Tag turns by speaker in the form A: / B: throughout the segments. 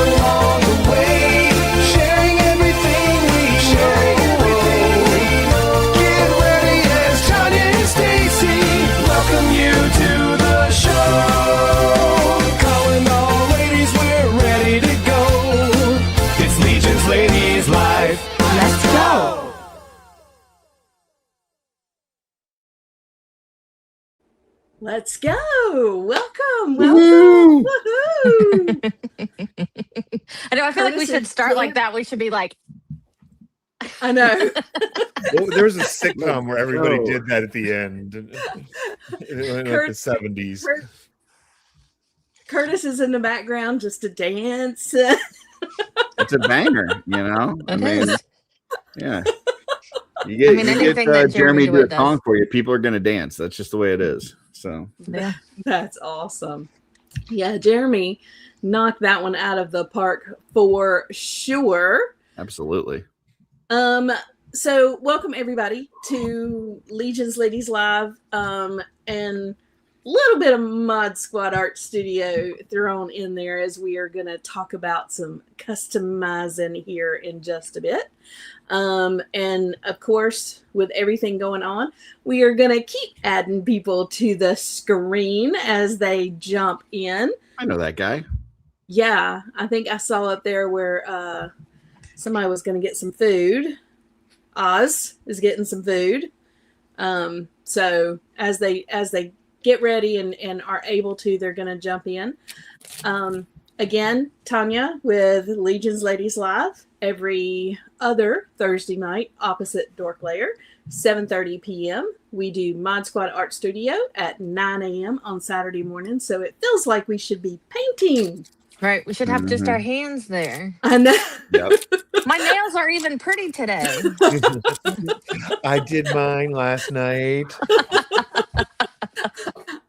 A: along the way, sharing everything we know. Get ready as Tanya and Stacy welcome you to the show. Calling all ladies, we're ready to go. It's Legions Ladies Live. Let's go.
B: Let's go. Welcome. Woohoo.
C: I know. I feel like we should start like that. We should be like,
B: I know.
D: Well, there was a sitcom where everybody did that at the end. In like the 70s.
B: Curtis is in the background just to dance.
E: It's a banger, you know? I mean, yeah. You get Jeremy to do a song for you, people are going to dance. That's just the way it is. So
C: yeah,
B: that's awesome. Yeah, Jeremy knocked that one out of the park for sure.
E: Absolutely.
B: So welcome everybody to Legions Ladies Live, and a little bit of Mod Squad Art Studio thrown in there as we are going to talk about some customizing here in just a bit. And of course, with everything going on, we are going to keep adding people to the screen as they jump in.
E: I know that guy.
B: Yeah, I think I saw up there where somebody was going to get some food. Oz is getting some food. So as they get ready and are able to, they're going to jump in. Again, Tanya with Legions Ladies Live every other Thursday night opposite Dork Lair, 7:30 p.m. We do Mod Squad Art Studio at 9 a.m. on Saturday morning, so it feels like we should be painting.
C: Right. We should have just our hands there.
B: I know.
E: Yep.
C: My nails are even pretty today.
D: I did mine last night.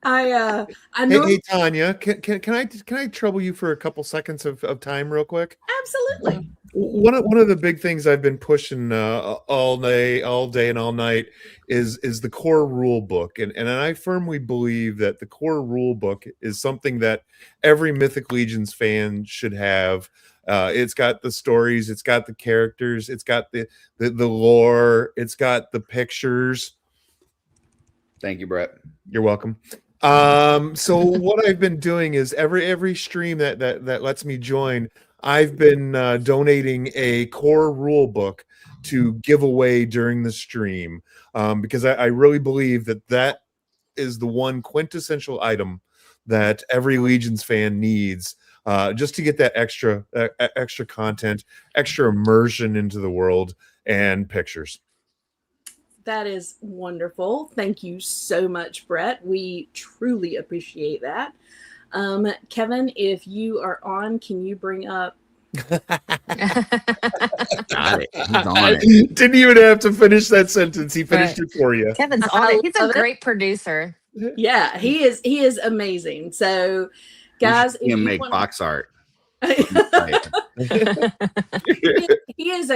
B: I know.
D: Hey Tanya, can I trouble you for a couple seconds of time real quick?
B: Absolutely.
D: One of the big things I've been pushing all day and all night is the core rule book, and I firmly believe that the core rule book is something that every Mythic Legions fan should have. It's got the stories, it's got the characters, it's got the lore, it's got the pictures.
E: Thank you, Brett.
D: You're welcome. So what I've been doing is every stream that lets me join, I've been donating a core rule book to give away during the stream, because I really believe that is the one quintessential item that every Legions fan needs, just to get that extra content, extra immersion into the world and pictures.
B: That is wonderful. Thank you so much, Brett. We truly appreciate that. Kevin, if you are on, can you bring up?
E: Got it. He's on it.
D: Didn't even have to finish that sentence. He finished it for you.
C: Kevin's on it. He's a great producer.
B: Yeah, he is amazing. So, guys,
E: you make box art.
B: He's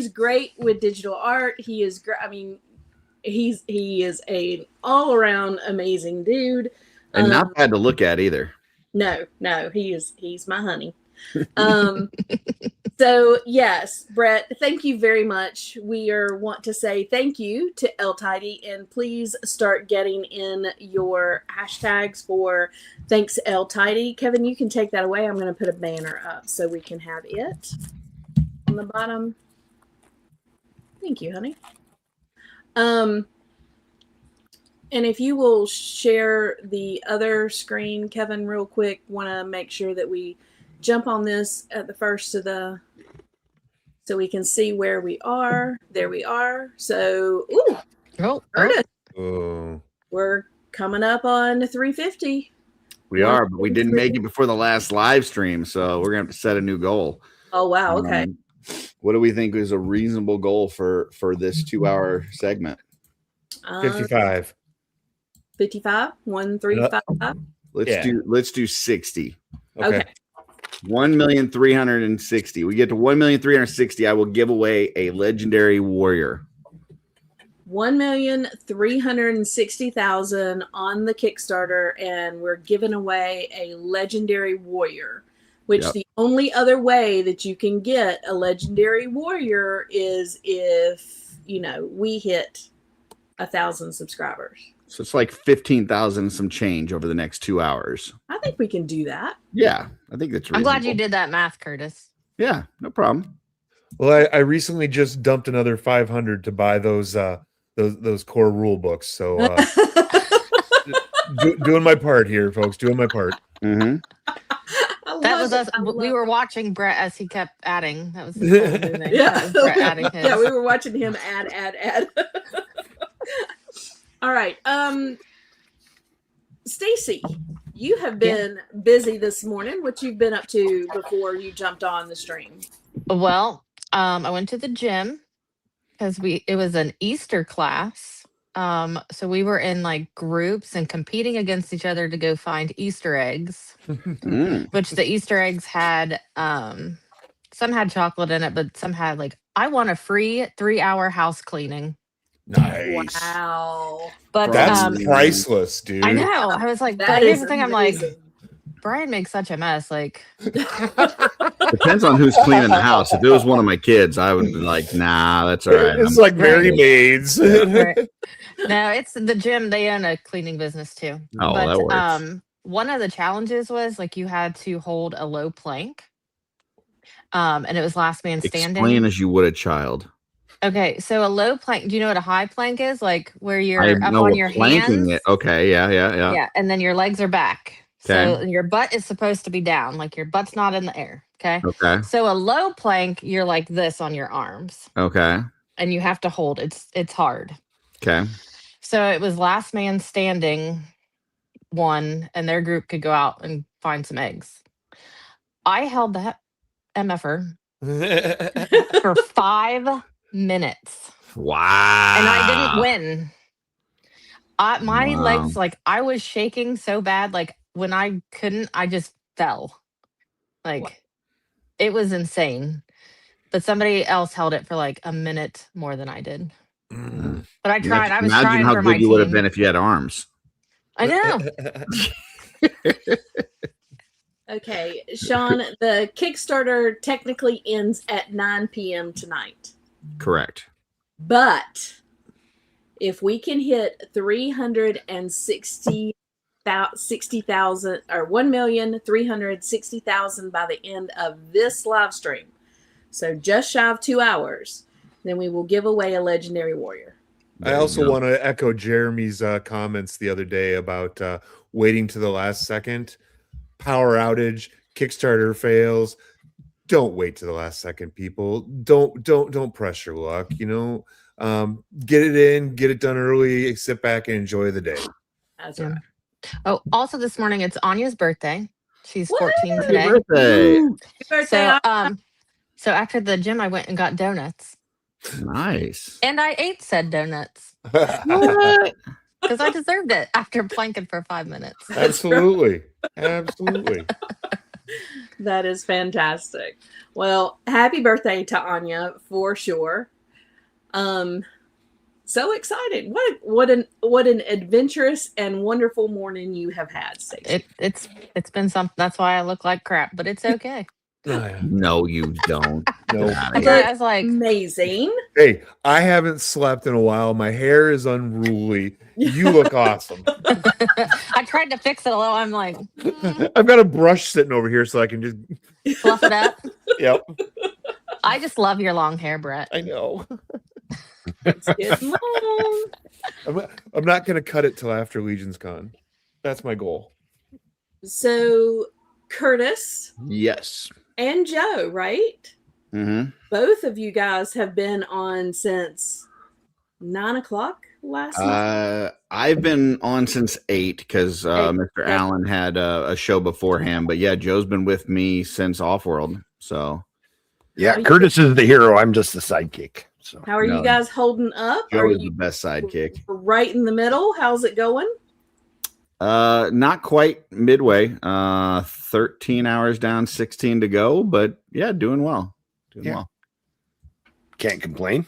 B: great with digital art. He is great. I mean, he is an all-around amazing dude,
E: and not bad to look at either.
B: No, he's my honey. So yes, Brett, thank you very much. We want to say thank you to El Tidy, and please start getting in your hashtags for thanks El Tidy. Kevin, you can take that away. I'm going to put a banner up so we can have it on the bottom. Thank you, honey. And if you will share the other screen, Kevin, real quick, want to make sure that we jump on this at the first of the, so we can see where we are. There we are. So, we're coming up on 350.
E: We are, but we didn't make it before the last live stream, so we're gonna have to set a new goal.
B: Oh wow! Okay.
E: What do we think is a reasonable goal for this 2-hour segment?
D: 55.
B: 55. 135.
E: Let's do 60.
B: Okay.
E: 1,360,000. We get to 1,360,000. I will give away a legendary warrior.
B: 1,360,000 on the Kickstarter, and we're giving away a legendary warrior, which the only other way that you can get a legendary warrior is if, we hit 1,000 subscribers.
E: So it's like 15,000 some change over the next 2 hours.
B: I think we can do that.
E: Yeah, I think that's reasonable.
C: I'm glad you did that math, Curtis.
E: Yeah, no problem.
D: Well, I recently just dumped another 500 to buy those core rule books. So doing my part here, folks. Doing my part.
E: Mm-hmm.
C: That was us. We were watching Brett as he kept adding. That was his whole thing. Yeah, Brett adding his.
B: Yeah, we were watching him add. All right. Stacy, you have been busy this morning. What you've been up to before you jumped on the stream?
C: Well, I went to the gym because it was an Easter class. So we were in like groups and competing against each other to go find Easter eggs, which the Easter eggs had, some had chocolate in it, but some had like, I want a free 3-hour house cleaning.
D: Nice.
B: Wow.
C: But
D: that's priceless, dude.
C: I know. I was like, but here's the thing. I'm like, Brian makes such a mess. Like,
E: depends on who's cleaning the house. If it was one of my kids, I would be like, nah, that's all right.
D: It's like Mary Maids.
C: Right. No, it's the gym. They own a cleaning business too.
E: Oh,
C: but,
E: that works.
C: One of the challenges was like you had to hold a low plank. And it was last man standing.
E: Explain as you would a child.
C: Okay, so a low plank. Do you know what a high plank is? Like where you're up on your hands.
E: Okay, yeah.
C: Yeah, and then your legs are back.
E: Okay.
C: So your butt is supposed to be down, like your butt's not in the air. Okay.
E: Okay.
C: So a low plank, you're like this on your arms.
E: Okay.
C: And you have to hold. It's hard.
E: Okay.
C: So it was last man standing one, and their group could go out and find some eggs. I held that MFR for 5 minutes.
E: Wow.
C: And I didn't win. My legs, like I was shaking so bad. Like when I couldn't, I just fell. Like it was insane. But somebody else held it for like a minute more than I did. But I tried. I was trying for my team. Imagine how good
E: you would have been if you had arms.
C: I know.
B: Okay, Sean, the Kickstarter technically ends at 9 p.m. tonight.
E: Correct.
B: But if we can hit 360,000 or 1,360,000 by the end of this live stream, so just shy of 2 hours, then we will give away a legendary warrior.
D: I also want to echo Jeremy's comments the other day about waiting to the last second. Power outage, Kickstarter fails. Don't wait to the last second, people. Don't press your luck. Get it in, get it done early, sit back and enjoy the day.
B: That's right.
C: Oh, also this morning it's Anya's birthday. She's 14 today.
E: Happy birthday.
C: So after the gym I went and got donuts.
E: Nice.
C: And I ate said donuts.
E: What?
C: Because I deserved it after planking for 5 minutes.
D: Absolutely. Absolutely.
B: That is fantastic. Well, happy birthday to Anya for sure. So excited. What an adventurous and wonderful morning you have had, Stacy.
C: It's been something. That's why I look like crap, but it's okay.
E: No, you don't.
D: No.
C: I was like
B: amazing.
D: Hey, I haven't slept in a while. My hair is unruly. You look awesome.
C: I tried to fix it a little. I'm like,
D: I've got a brush sitting over here so I can just
C: fluff it up.
D: Yep.
C: I just love your long hair, Brett.
D: I know.
B: It's long.
D: I'm not going to cut it till after Legions Con. That's my goal.
B: So, Curtis.
E: Yes.
B: And Joe, right?
E: Mm-hmm.
B: Both of you guys have been on since 9 o'clock last night.
E: I've been on since 8 because Mr. Allen had a show beforehand. But yeah, Joe's been with me since Offworld. So
F: yeah, Curtis is the hero. I'm just the sidekick. So
B: how are you guys holding up?
E: Joe is the best sidekick.
B: Right in the middle. How's it going?
E: Not quite midway. 13 hours down, 16 to go. But yeah, doing well. Well.
F: Can't complain.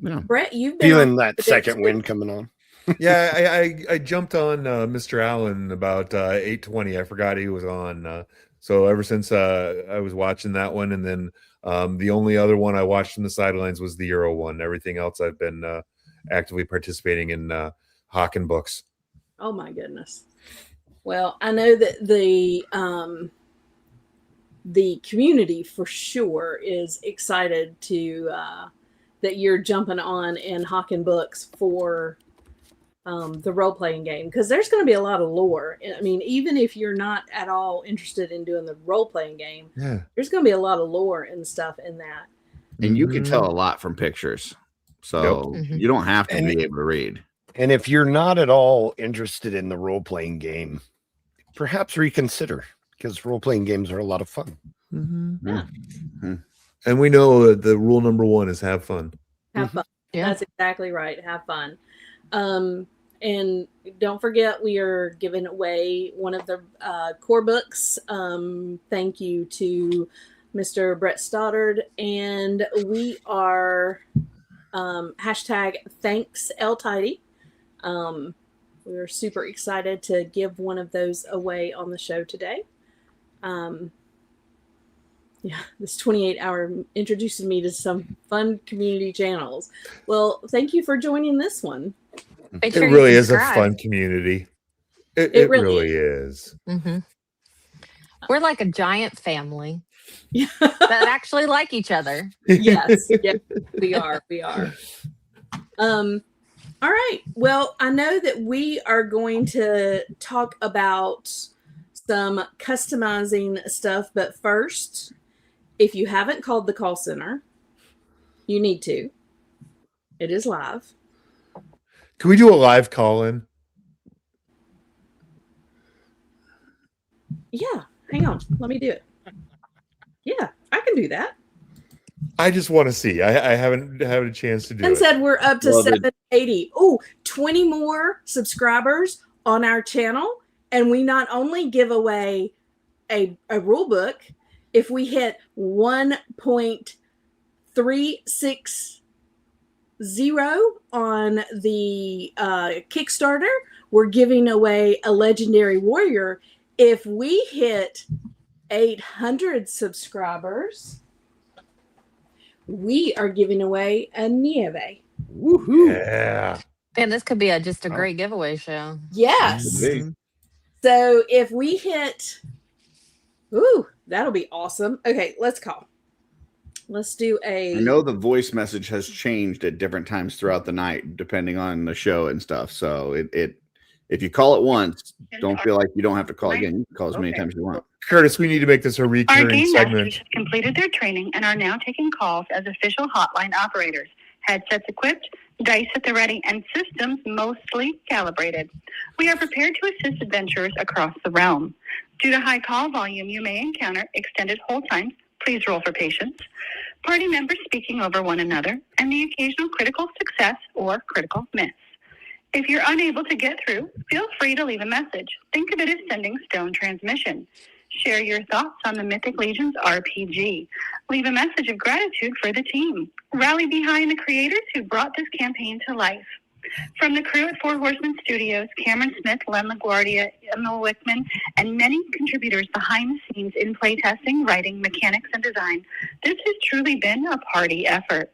E: Yeah.
B: Brett, you've been
F: feeling that second wind coming on.
D: Yeah, I jumped on Mr. Allen about 8:20. I forgot he was on. So ever since I was watching that one, and then the only other one I watched from the sidelines was the Euro one. Everything else I've been actively participating in Hawking books.
B: Oh my goodness. Well, I know that the community for sure is excited to that you're jumping on in Hawking books for the role-playing game, because there's going to be a lot of lore. I mean, even if you're not at all interested in doing the role-playing game, there's going to be a lot of lore and stuff in that.
E: And you can tell a lot from pictures. So you don't have to be able to read.
F: And if you're not at all interested in the role-playing game, perhaps reconsider, because role-playing games are a lot of fun.
D: And we know the rule number 1 is have fun.
B: Have fun. Yeah. That's exactly right. Have fun. And don't forget, we are giving away one of the core books. Thank you to Mr. Brett Stoddard. And we are hashtag thanks L-Tidy. We're super excited to give one of those away on the show today. This 28-hour introducing me to some fun community channels. Well, thank you for joining this one.
D: It really is a fun community. It really is.
C: We're like a giant family that actually like each other.
B: Yes, we are. All right. Well, I know that we are going to talk about some customizing stuff, but first, if you haven't called the call center, you need to. It is live.
D: Can we do a live call-in?
B: Yeah. Hang on. Let me do it. Yeah, I can do that.
D: I just want to see. I haven't had a chance to do it.
B: And said we're up to 780. Oh, 20 more subscribers on our channel. And we not only give away a rule book, if we hit 1.360 on the Kickstarter, we're giving away a legendary warrior. If we hit 800 subscribers, we are giving away a Nieve.
F: Woohoo!
D: Yeah.
C: And this could be just a great giveaway show.
B: Yes. So if we hit, that'll be awesome. Okay, let's call. Let's do
E: I know the voice message has changed at different times throughout the night, depending on the show and stuff. So if you call it once, don't feel like you don't have to call again. You can call as many times as you want.
D: Curtis, we need to make this a recurring
G: Our game
D: segment.
G: masters have completed their training and are now taking calls as official hotline operators. Headsets equipped, dice at the ready, and systems mostly calibrated. We are prepared to assist adventurers across the realm. Due to high call volume, you may encounter extended hold times. Please roll for patience. Party members speaking over one another, and the occasional critical success or critical miss. If you're unable to get through, feel free to leave a message. Think of it as sending stone transmission. Share your thoughts on the Mythic Legions RPG. Leave a message of gratitude for the team. Rally behind the creators who brought this campaign to life. From the crew at Four Horsemen Studios, Cameron Smith, Len LaGuardia, Emma Wickman, and many contributors behind the scenes in playtesting, writing, mechanics, and design, this has truly been a party effort.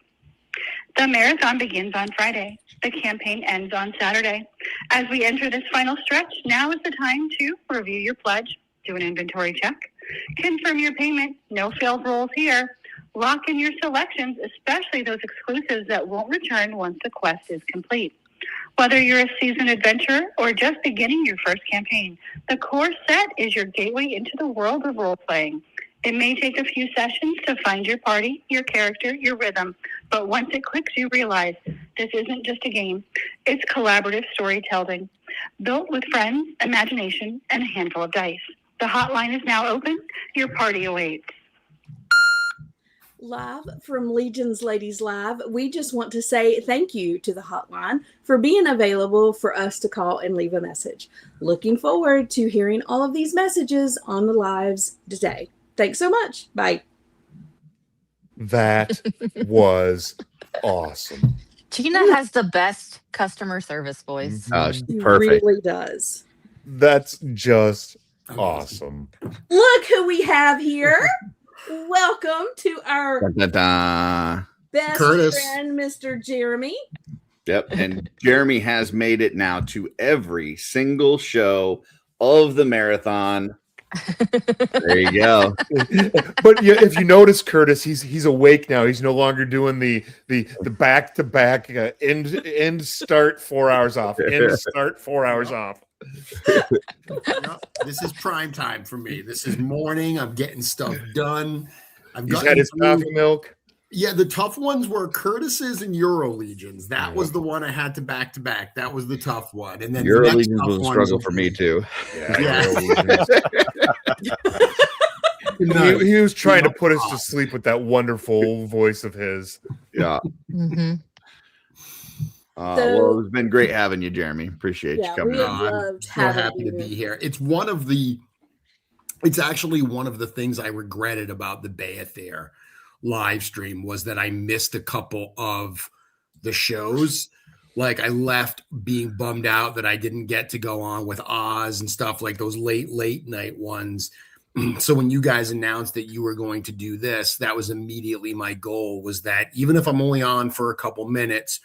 G: The marathon begins on Friday. The campaign ends on Saturday. As we enter this final stretch, now is the time to review your pledge, do an inventory check, confirm your payment, no failed rolls here, lock in your selections, especially those exclusives that won't return once the quest is complete. Whether you're a seasoned adventurer or just beginning your first campaign, the core set is your gateway into the world of role-playing. It may take a few sessions to find your party, your character, your rhythm, but once it clicks, you realize this isn't just a game. It's collaborative storytelling, built with friends, imagination, and a handful of dice. The hotline is now open. Your party awaits.
B: Live from Legions Ladies Live, we just want to say thank you to the hotline for being available for us to call and leave a message. Looking forward to hearing all of these messages on the lives today. Thanks so much. Bye.
D: That was awesome.
C: Gina has the best customer service voice.
B: She
E: Perfect.
B: really does.
D: That's just Awesome.
B: Look who we have here. Welcome to our
E: Da-da-da.
B: best
H: Curtis.
B: friend, Mr. Jeremy.
E: Yep. And Jeremy has made it now to every single show of the marathon. There you go.
D: But yeah, if you notice, Curtis, he's awake now. He's no longer doing the back to back end start 4 hours off, end start 4 hours off.
H: This is prime time for me. This is morning. I'm getting stuff done.
D: He's had his coffee milk.
H: Yeah, the tough ones were Curtis's and Euro Legions. That was the one I had to back. That was the tough one. And then
E: Euro
H: the next
E: Legions
H: tough
E: was a
H: ones
E: struggle
H: were-
E: for me too.
D: He was trying to put us to sleep with that wonderful voice of his.
E: Yeah.
C: Mm-hmm.
E: Well, it's been great having you, Jeremy. Appreciate you coming
B: we
E: on.
B: have loved
H: So
B: having
H: happy
B: you.
H: to be here. It's actually one of the things I regretted about the Bayathir live stream was that I missed a couple of the shows. Like I left being bummed out that I didn't get to go on with Oz and stuff like those late night ones. So when you guys announced that you were going to do this, that was immediately my goal, was that even if I'm only on for a couple minutes,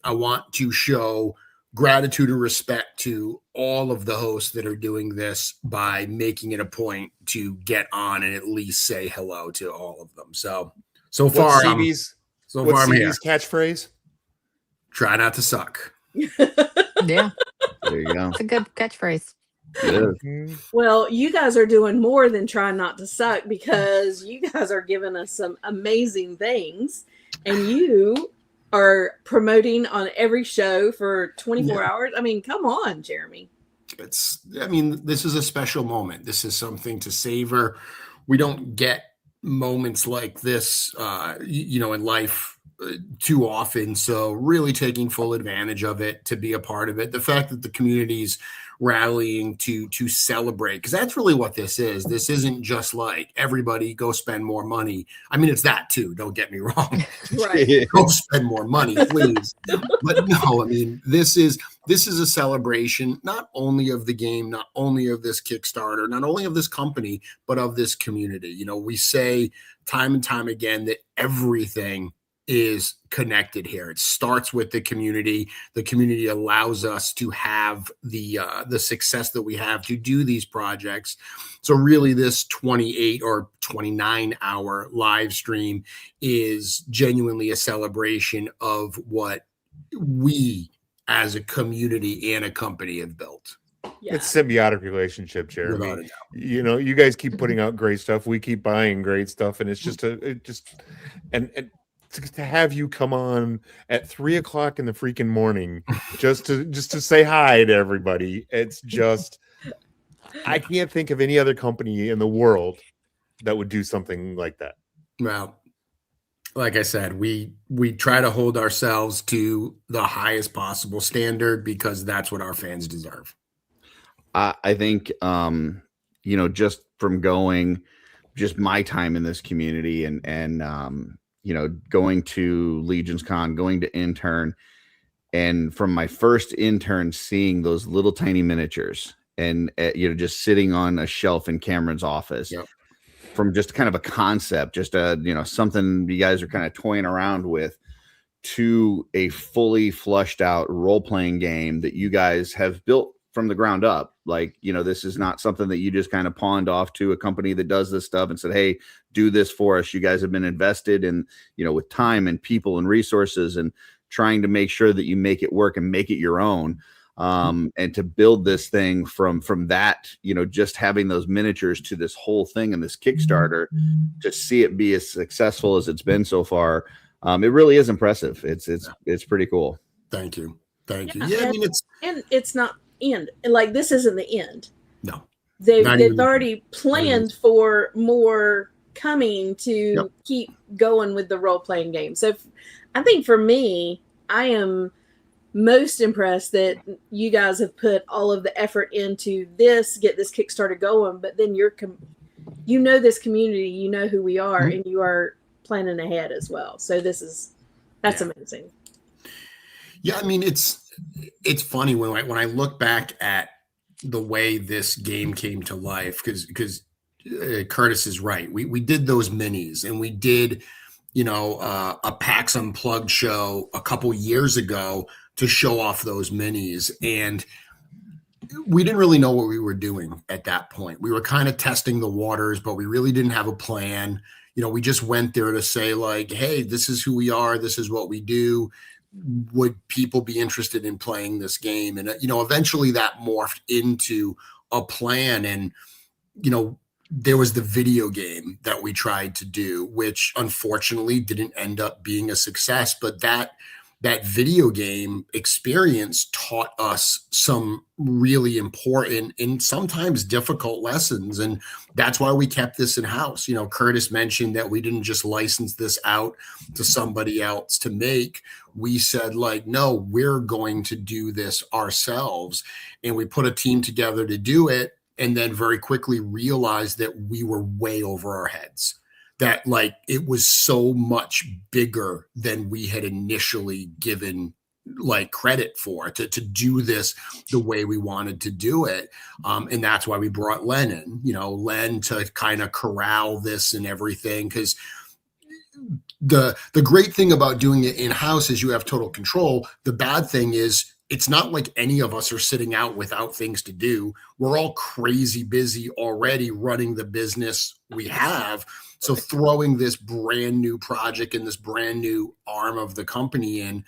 H: I want to show gratitude and respect to all of the hosts that are doing this by making it a point to get on and at least say hello to all of them. So far, I'm here.
D: Catchphrase?
H: Try not to suck.
C: Yeah,
E: There you go.
C: it's a good catchphrase.
E: It is.
B: Well, you guys are doing more than trying not to suck, because you guys are giving us some amazing things, and you are promoting on every show for 24 hours. I mean, come on, Jeremy.
H: This is a special moment. This is something to savor. We don't get moments like this, in life too often. So really taking full advantage of it, to be a part of it. The fact that the community's rallying to celebrate, because that's really what this is. This isn't just like everybody go spend more money. I mean, it's that too. Don't get me wrong.
B: Right.
H: Go spend more money, please. But no, I mean, this is a celebration, not only of the game, not only of this Kickstarter, not only of this company, but of this community. You know, we say time and time again that everything is connected here. It starts with the community. The community allows us to have the success that we have to do these projects. So really this 28 or 29 hour live stream is genuinely a celebration of what we as a community and a company have built.
B: Yeah.
D: It's symbiotic relationship,
H: Without a
D: Jeremy.
H: doubt.
D: You know, you guys keep putting out great stuff. We keep buying great stuff, and it's just and to have you come on at 3 o'clock in the freaking morning just to say hi to everybody. It's just, I can't think of any other company in the world that would do something like that.
H: Well, like I said, we try to hold ourselves to the highest possible standard because that's what our fans deserve.
E: I think, just from just my time in this community and going to Legions Con, going to intern, and from my first intern, seeing those little tiny miniatures and, just sitting on a shelf in Cameron's office.
H: Yep.
E: From just kind of a concept, just something you guys are kind of toying around with, to a fully flushed out role-playing game that you guys have built from the ground up. Like, this is not something that you just kind of pawned off to a company that does this stuff and said, hey, do this for us. You guys have been invested in, with time and people and resources and trying to make sure that you make it work and make it your own. And to build this thing from that, just having those miniatures to this whole thing and this Kickstarter, to see it be as successful as it's been so far. It really is impressive. It's pretty cool.
H: Thank you.
B: Yeah,
H: I mean,
B: it's not end. Like, this isn't the end.
H: no.
B: They've
H: Not even-
B: already planned for more coming to
H: Yep.
B: keep going with the role-playing game. So I think for me, I am most impressed that you guys have put all of the effort into this, get this Kickstarter going, but then this community, you know who we are, and you are planning ahead as well. So that's amazing.
H: Yeah, I mean, it's funny when I look back at the way this game came to life, because Curtis is right. We did those minis, and we did, a PAX Unplugged show a couple years ago to show off those minis, and we didn't really know what we were doing at that point. We were kind of testing the waters, but we really didn't have a plan. We just went there to say, like, hey, this is who we are. This is what we do. Would people be interested in playing this game? And, eventually that morphed into a plan. And, there was the video game that we tried to do, which unfortunately didn't end up being a success. But that video game experience taught us some really important and sometimes difficult lessons. And that's why we kept this in house. Curtis mentioned that we didn't just license this out to somebody else to make. We said, like, no, we're going to do this ourselves. And we put a team together to do it. And then very quickly realized that we were way over our heads. That, like, it was so much bigger than we had initially given, like, credit for to do this the way we wanted to do it. And that's why we brought Len in, Len to kind of corral this and everything. Because the great thing about doing it in-house is you have total control. The bad thing is it's not like any of us are sitting out without things to do. We're all crazy busy already running the business we have. So throwing this brand new project and this brand new arm of the company in,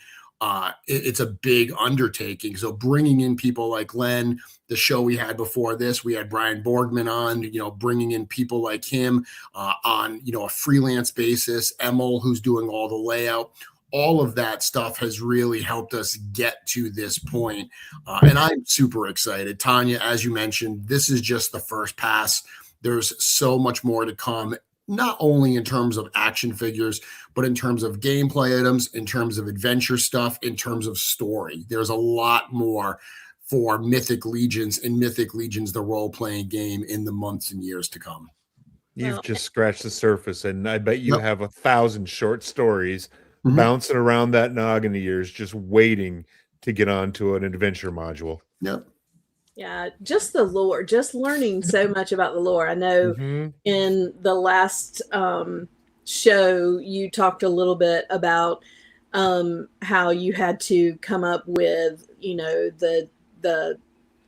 H: it's a big undertaking. So bringing in people like Len, the show we had before this, we had Brian Borgman on, bringing in people like him on, a freelance basis, Emil, who's doing all the layout. All of that stuff has really helped us get to this point. And I'm super excited. Tanya, as you mentioned, this is just the first pass. There's so much more to come, not only in terms of action figures, but in terms of gameplay items, in terms of adventure stuff, in terms of story. There's a lot more for Mythic Legions and Mythic Legions, the role-playing game, in the months and years to come.
D: You've just scratched the surface, and I bet you
H: Yep.
D: have 1,000 short stories
H: Mhm.
D: bouncing around that noggin of yours, just waiting to get onto an adventure module.
H: Yep.
B: Yeah, just the lore, just learning so much about the lore. I know
D: Mhm.
B: in the last show, you talked a little bit about how you had to come up with, the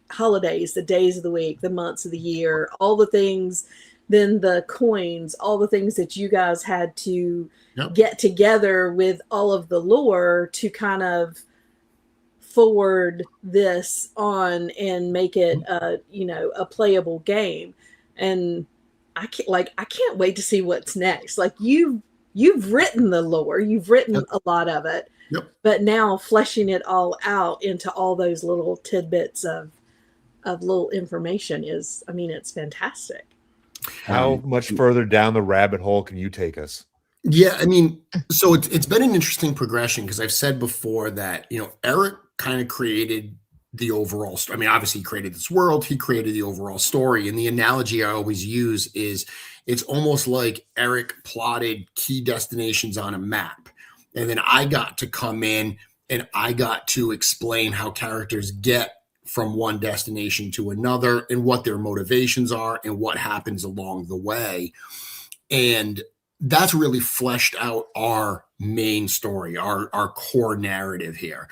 B: holidays, the days of the week, the months of the year, all the things, then the coins, all the things that you guys had to
H: Yep.
B: get together with all of the lore to kind of forward this on and make it a playable game. And I can't wait to see what's next. Like, you've written the lore, you've written
H: Yep.
B: a lot of it.
H: Yep.
B: But now fleshing it all out into all those little tidbits of little information is, it's fantastic.
D: How much further down the rabbit hole can you take us?
H: Yeah, so it's been an interesting progression, because I've said before that, Eric kind of created the overall story. Obviously he created this world, he created the overall story. And the analogy I always use is it's almost like Eric plotted key destinations on a map. And then I got to come in and I got to explain how characters get from one destination to another and what their motivations are and what happens along the way. And that's really fleshed out our main story, our core narrative here.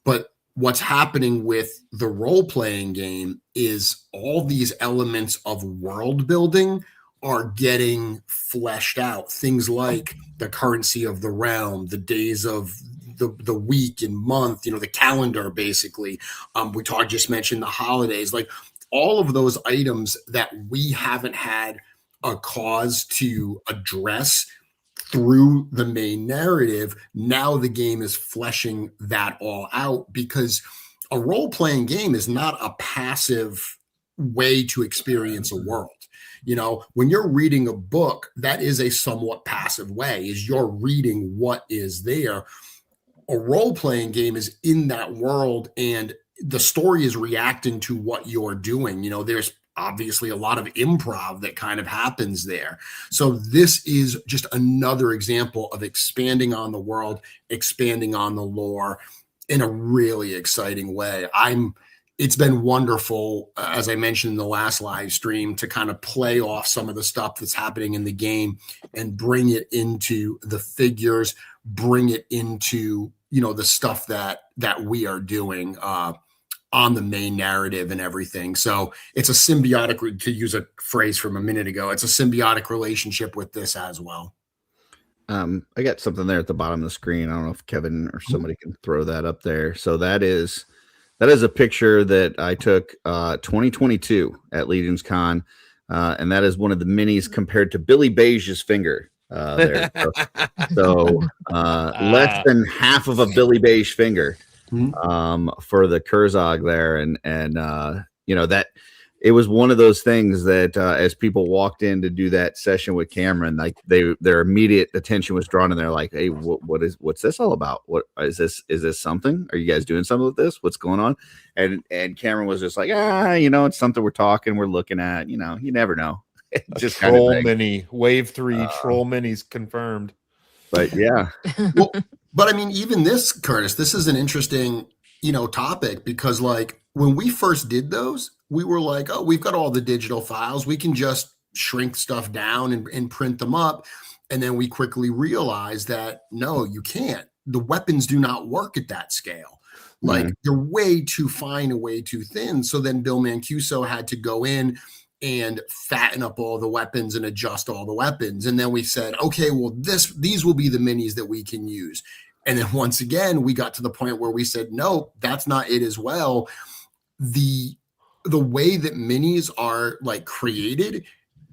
H: But what's happening with the role-playing game is all these elements of world building are getting fleshed out. Things like the currency of the realm, the days of the week and month, the calendar, basically. We just mentioned the holidays, like all of those items that we haven't had a cause to address through the main narrative. Now the game is fleshing that all out, because a role-playing game is not a passive way to experience a world. When you're reading a book, that is a somewhat passive way, is you're reading what is there. A role-playing game is in that world, and the story is reacting to what you're doing. There's obviously a lot of improv that kind of happens there. So this is just another example of expanding on the world, expanding on the lore in a really exciting way. I'm it's been wonderful, as I mentioned in the last live stream, to kind of play off some of the stuff that's happening in the game and bring it into the figures, bring it into, the stuff that we are doing on the main narrative and everything. So it's a symbiotic, to use a phrase from a minute ago, it's a symbiotic relationship with this as well.
E: I got something there at the bottom of the screen. I don't know if Kevin or somebody can throw that up there. So that is a picture that I took 2022 at Legions Con, and that is one of the minis compared to Billy Beige's finger there. So less than half of a Billy Beige finger for the Kurzog there, and that it was one of those things that as people walked in to do that session with Cameron, like their immediate attention was drawn, and they're like, "Hey, what's this all about? What is this? Is this something? Are you guys doing something with this? What's going on?" And Cameron was just like, it's something we're looking at. You never know.
D: Just troll kind of mini, wave 3 troll minis confirmed.
E: But yeah,
H: well, but I mean, even this, Curtis, this is an interesting topic, because like when we first did those, we were like, oh, we've got all the digital files. We can just shrink stuff down and print them up. And then we quickly realized that, no, you can't. The weapons do not work at that scale. Like they're way too fine and way too thin. So then Bill Mancuso had to go in and fatten up all the weapons and adjust all the weapons. And then we said, okay, well, these will be the minis that we can use. And then once again, we got to the point where we said, no, that's not it as well. The way that minis are like created,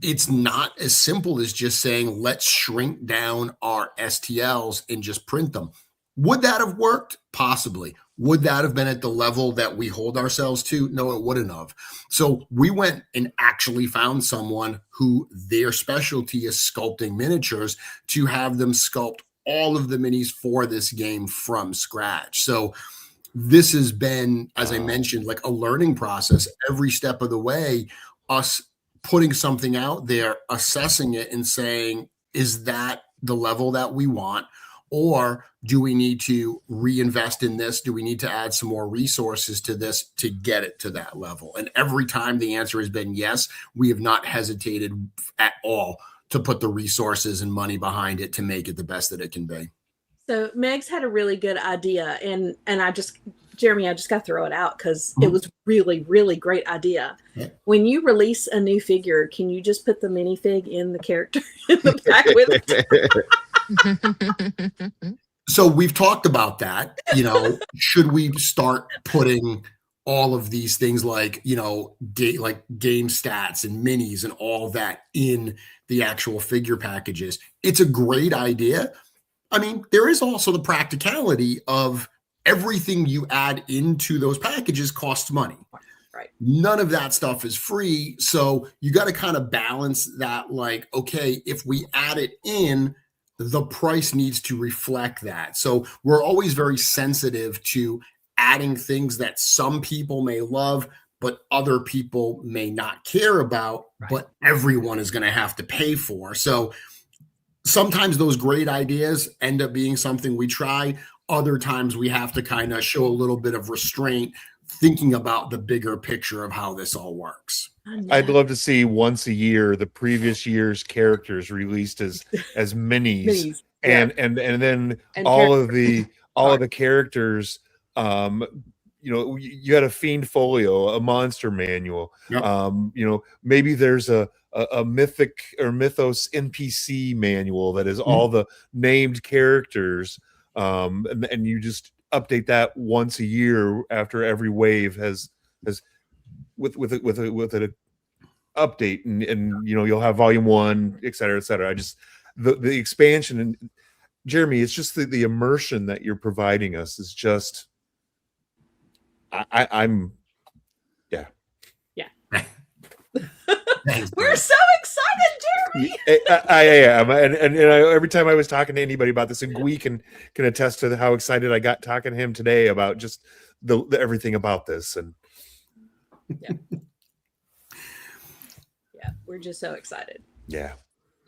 H: it's not as simple as just saying, let's shrink down our STLs and just print them. Would that have worked? Possibly. Would that have been at the level that we hold ourselves to? No, it wouldn't have. So we went and actually found someone who their specialty is sculpting miniatures to have them sculpt all of the minis for this game from scratch. So this has been, as I mentioned, like a learning process every step of the way, us putting something out there, assessing it and saying, is that the level that we want? Or do we need to reinvest in this? Do we need to add some more resources to this to get it to that level? And every time the answer has been yes, we have not hesitated at all to put the resources and money behind it to make it the best that it can be.
B: So Meg's had a really good idea, and Jeremy, I just got to throw it out because it was really, really great idea. Yeah. When you release a new figure, can you just put the minifig in the character in the back with it?
H: So we've talked about that. Should we start putting all of these things like game stats and minis and all that in the actual figure packages? It's a great idea. I mean, there is also the practicality of everything you add into those packages costs money.
B: Right.
H: None of that stuff is free. So you got to kind of balance that. Like, okay, if we add it in, the price needs to reflect that. So we're always very sensitive to adding things that some people may love, but other people may not care about, but everyone is going to have to pay for. So sometimes those great ideas end up being something we try. Other times we have to kind of show a little bit of restraint, thinking about the bigger picture of how this all works.
D: I'd love to see once a year the previous year's characters released as minis, and then all of the characters. You had a Fiend Folio, a Monster Manual. Yep. Maybe there's a Mythic or Mythoss NPC manual that is all the named characters, and you just update that once a year after every wave has with an update, and you'll have volume 1, et cetera, et cetera. I just the expansion, and Jeremy, it's just the immersion that you're providing us is just I'm
B: We're so excited, Jeremy.
D: I am, and every time I was talking to anybody about this, and Gui can attest to how excited I got talking to him today about just the everything about this, and
B: we're just so excited.
D: Yeah.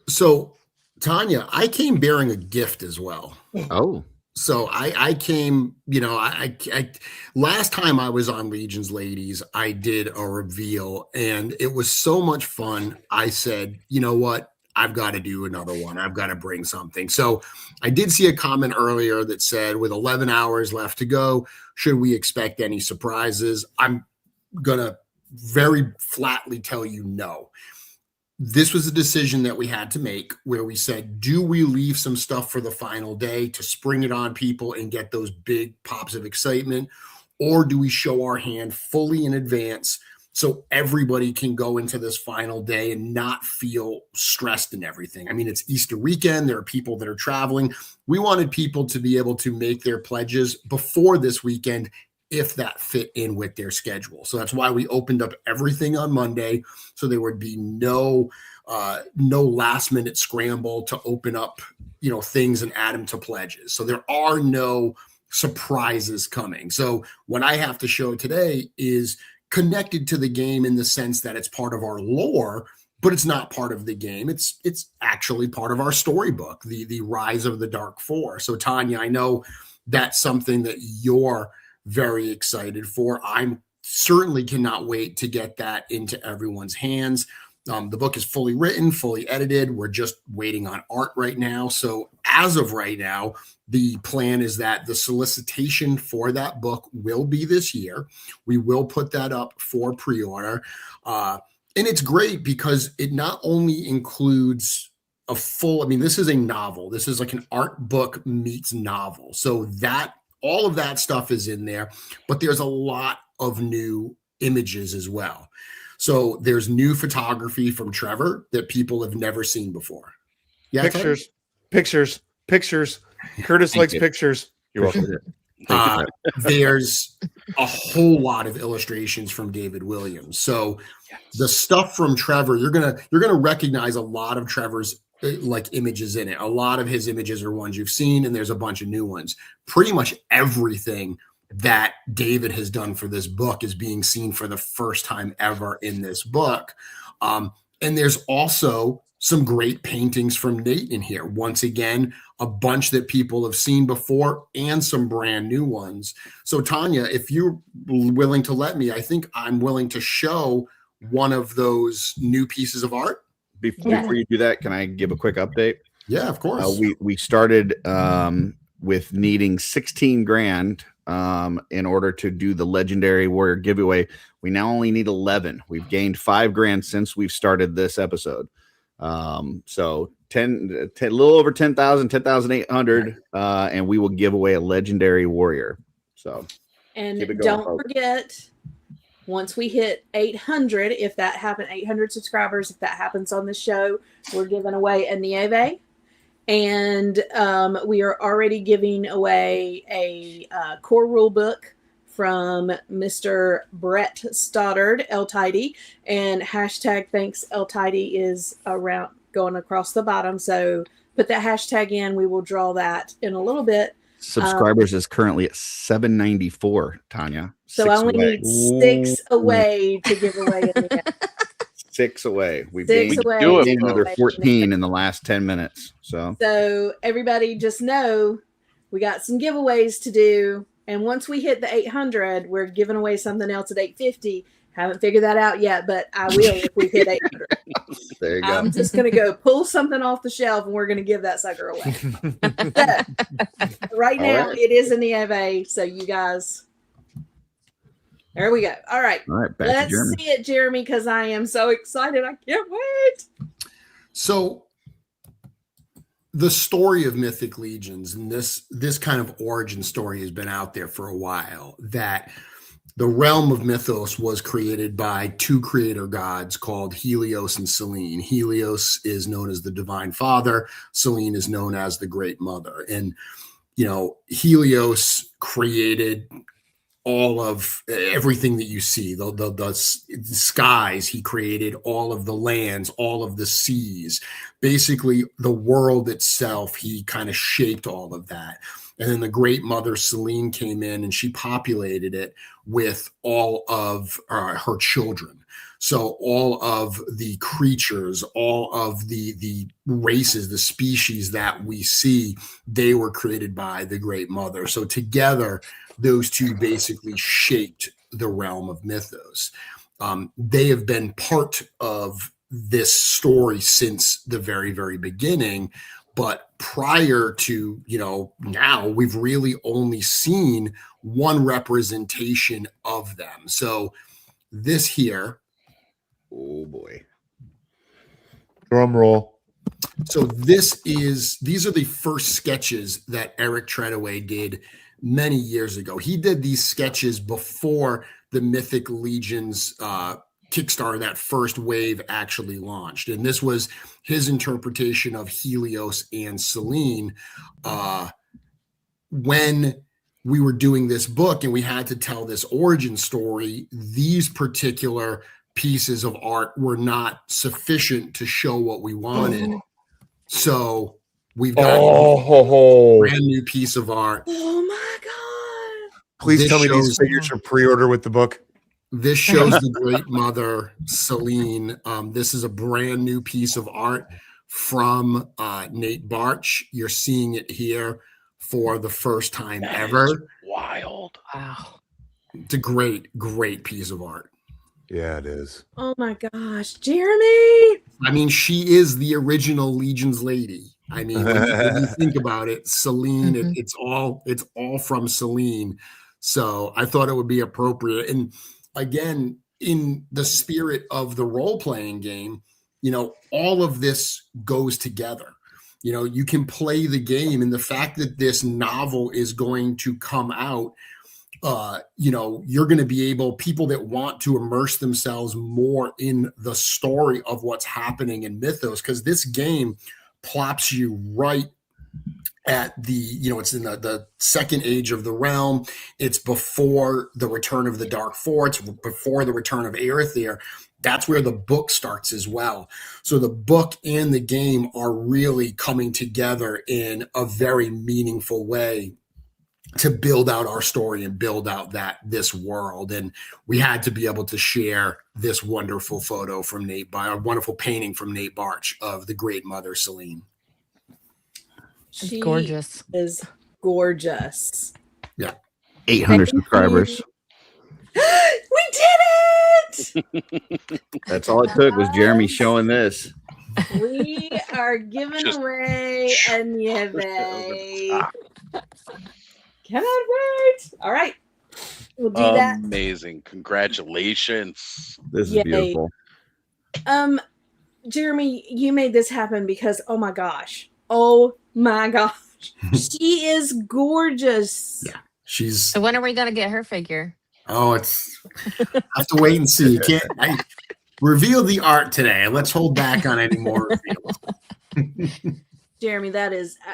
H: So Tanya, I came bearing a gift as well.
E: Oh.
H: So I came, I last time I was on Legions Ladies, I did a reveal and it was so much fun. I said, you know what? I've got to do another one. I've got to bring something. So I did see a comment earlier that said, with 11 hours left to go, should we expect any surprises? I'm going to very flatly tell you no. This was a decision that we had to make where we said, do we leave some stuff for the final day to spring it on people and get those big pops of excitement? Or do we show our hand fully in advance so everybody can go into this final day and not feel stressed and everything? I mean, it's Easter weekend. There are people that are traveling. We wanted people to be able to make their pledges before this weekend if that fit in with their schedule. So that's why we opened up everything on Monday, so there would be no last minute scramble to open up, things and add them to pledges. So there are no surprises coming. So what I have to show today is connected to the game in the sense that it's part of our lore, but it's not part of the game. It's actually part of our storybook, the Rise of the Dark Four. So Tanya, I know that's something that you're very excited for. I'm certainly cannot wait to get that into everyone's hands. The book is fully written, fully edited. We're just waiting on art right now. So as of right now, the plan is that the solicitation for that book will be this year. We will put that up for pre-order. And it's great because it not only includes a full, this is a novel. This is like an art book meets novel. So that all of that stuff is in there, but there's a lot of new images as well. So there's new photography from Trevor that people have never seen before. Yeah,
D: Pictures. Curtis likes pictures. You're welcome.
H: There's a whole lot of illustrations from David Williams. So the stuff from Trevor, you're gonna recognize a lot of Trevor's images in it. A lot of his images are ones you've seen, and there's a bunch of new ones. Pretty much everything that David has done for this book is being seen for the first time ever in this book. And there's also some great paintings from Nate in here. Once again, a bunch that people have seen before and some brand new ones. So Tanya, if you're willing to let me, I think I'm willing to show one of those new pieces of art.
E: Before you do that, can I give a quick update?
H: Yeah, of course.
E: We started with needing 16 grand in order to do the Legendary Warrior giveaway. We now only need 11. We've gained 5 grand since we've started this episode. So 10 a little over 10,000, 10,800, and we will give away a Legendary Warrior. So
B: and don't forget, once we hit 800, if that happens, 800 subscribers, if that happens on the show, we're giving away a Nieve. And we are already giving away a core rule book from Mr. Brett Stoddard, El Tidy. And hashtag thanks El Tidy is around going across the bottom. So put that hashtag in. We will draw that in a little bit.
E: Subscribers is currently at 794, Tanya.
B: So I only need 6 away to give away.
E: 6 away. We've
B: 6
E: gained,
B: away.
E: gained another 14 in the last 10 minutes. So
B: everybody just know we got some giveaways to do. And once we hit the 800, we're giving away something else at 850. Haven't figured that out yet, but I will if we hit 800.
E: There you go.
B: I'm just going to go pull something off the shelf and we're going to give that sucker away. So, right now, it is in the EVA. So you guys, there we go. All right.
E: Back
B: Let's see it, Jeremy, because I am so excited. I can't wait.
H: So the story of Mythic Legions and this kind of origin story has been out there for a while, that the realm of Mythos was created by 2 creator gods called Helios and Seline. Helios is known as the Divine Father. Seline is known as the Great Mother. And, Helios created all of everything that you see, the skies. He created all of the lands, all of the seas, basically the world itself. He kind of shaped all of that. And then the Great Mother Seline came in and she populated it with all of her children. So all of the creatures, all of the races, the species that we see, they were created by the Great Mother. So together, those two basically shaped the realm of Mythos. They have been part of this story since the very, very beginning. But prior to, now we've really only seen one representation of them. So this here.
E: Oh boy.
D: Drum roll.
H: So these are the first sketches that Eric Treadaway did many years ago. He did these sketches before the Mythic Legions Kickstarter, that first wave, actually launched. And this was his interpretation of Helios and Seline. When we were doing this book and we had to tell this origin story, these particular pieces of art were not sufficient to show what we wanted. So we've got a brand new piece of art.
B: Oh my God.
D: Please tell me these figures are pre-order with the book.
H: This shows the Great Mother, Seline. This is a brand new piece of art from Nate Barch. You're seeing it here for the first time ever.
I: Wild.
C: Wow.
H: It's a great, great piece of art.
D: Yeah, it is.
B: Oh my gosh, Jeremy.
H: I mean, she is the original Legion's lady. I mean, when you think about it, Seline, it's all from Seline. So I thought it would be appropriate. And again, in the spirit of the role-playing game, all of this goes together. You can play the game, and the fact that this novel is going to come out, you're going to be able, people that want to immerse themselves more in the story of what's happening in Mythos, because this game plops you right at it's in the second age of the realm. It's before the return of the Dark Four. It's before the return of Arethyr. That's where the book starts as well. So the book and the game are really coming together in a very meaningful way to build out our story and build out this world. And we had to be able to share this wonderful photo from a wonderful painting from Nate Barch of the Great Mother, Seline.
C: It's gorgeous.
B: Is gorgeous.
H: Yeah.
E: 800 subscribers.
B: We did it!
E: That's all it took was Jeremy showing this.
B: We are giving away a Nieve. Cannot wait. All right. We'll do that.
I: Amazing. Congratulations.
E: This is
B: Yay.
E: beautiful.
B: Jeremy, you made this happen because oh my gosh. She is gorgeous.
H: Yeah. She's
C: So when are we going to get her figure?
H: I have to wait and see. I reveal the art today. Let's hold back on any more reveals.
B: Jeremy,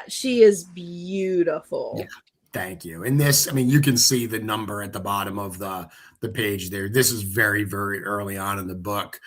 B: she is beautiful.
H: Yeah. Thank you. And this, I mean, you can see the number at the bottom of the page there. This is very, very early on in the book.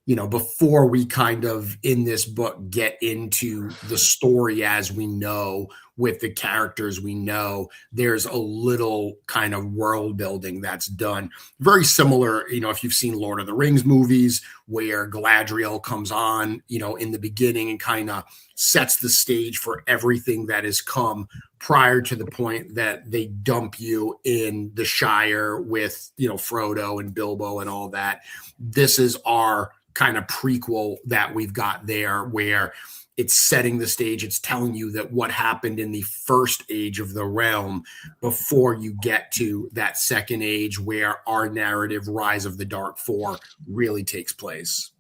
H: Before we kind of in this book get into the story as we know with the characters we know, there's a little kind of world building that's done. Very similar, if you've seen Lord of the Rings movies where Galadriel comes on, in the beginning and kind of sets the stage for everything that has come prior to the point that they dump you in the Shire with, Frodo and Bilbo and all that. This is our kind of prequel that we've got there where it's setting the stage. It's telling you that what happened in the first age of the realm before you get to that second age where our narrative Rise of the Dark Four really takes place.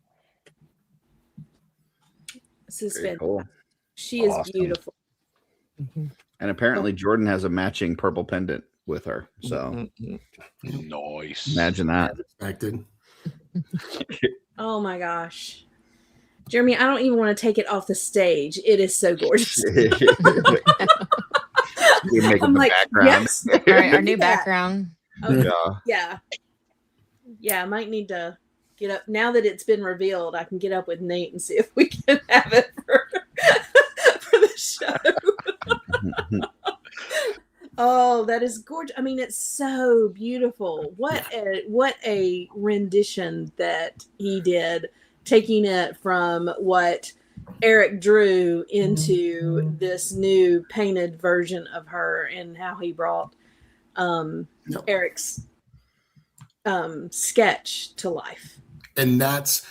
B: This has
E: Very
B: been
E: cool.
B: She is
E: Awesome.
B: beautiful.
E: And apparently Jordan has a matching purple pendant with her. So
I: Nice.
E: imagine that.
H: Expected.
B: Oh my gosh. Jeremy, I don't even want to take it off the stage. It is so gorgeous.
E: You make
B: I'm
E: the
B: like,
E: background.
B: yes.
C: All right, our new
B: Yeah.
C: background.
B: Okay.
E: Yeah.
B: Yeah, I might need to get up. Now that it's been revealed, I can get up with Nate and see if we can have it for the show. Oh, that is gorgeous. I mean, it's so beautiful. What a rendition that he did, taking it from what Eric drew into this new painted version of her, and how he brought
H: Yep.
B: Eric's sketch to life.
H: And that's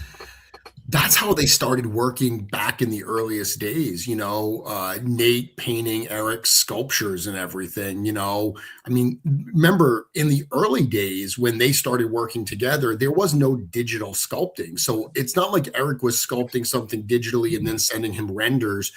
H: how they started working back in the earliest days, Nate painting Eric's sculptures and everything, I mean, remember in the early days when they started working together, there was no digital sculpting. So it's not like Eric was sculpting something digitally and then sending him renders.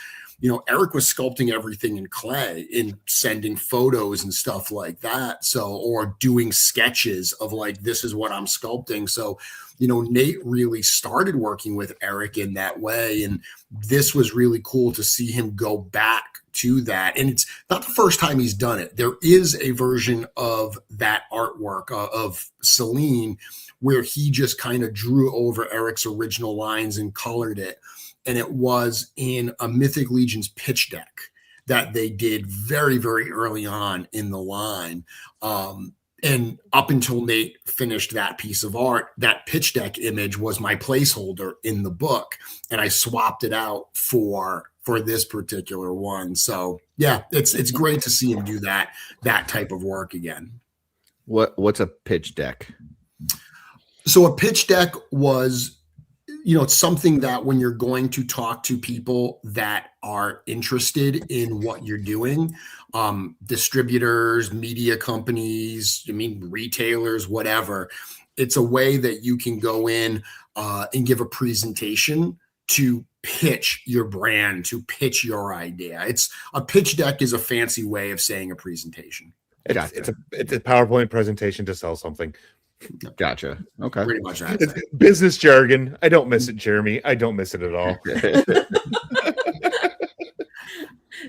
H: Eric was sculpting everything in clay and sending photos and stuff like that. So, or doing sketches of like, this is what I'm sculpting. So, Nate really started working with Eric in that way. And this was really cool to see him go back to that. And it's not the first time he's done it. There is a version of that artwork of Seline where he just kind of drew over Eric's original lines and colored it. And it was in a Mythic Legions pitch deck that they did very, very early on in the line. And up until Nate finished that piece of art, that pitch deck image was my placeholder in the book. And I swapped it out for this particular one. So yeah, it's great to see him do that type of work again.
E: What's a pitch deck?
H: So a pitch deck was, it's something that when you're going to talk to people that are interested in what you're doing, distributors, media companies, retailers, whatever, it's a way that you can go in and give a presentation to pitch your brand, to pitch your idea. It's a pitch deck is a fancy way of saying a presentation.
D: It's a PowerPoint presentation to sell something.
E: Gotcha. Okay.
H: Pretty much that.
D: It's business jargon. I don't miss it, Jeremy. I don't miss it at all.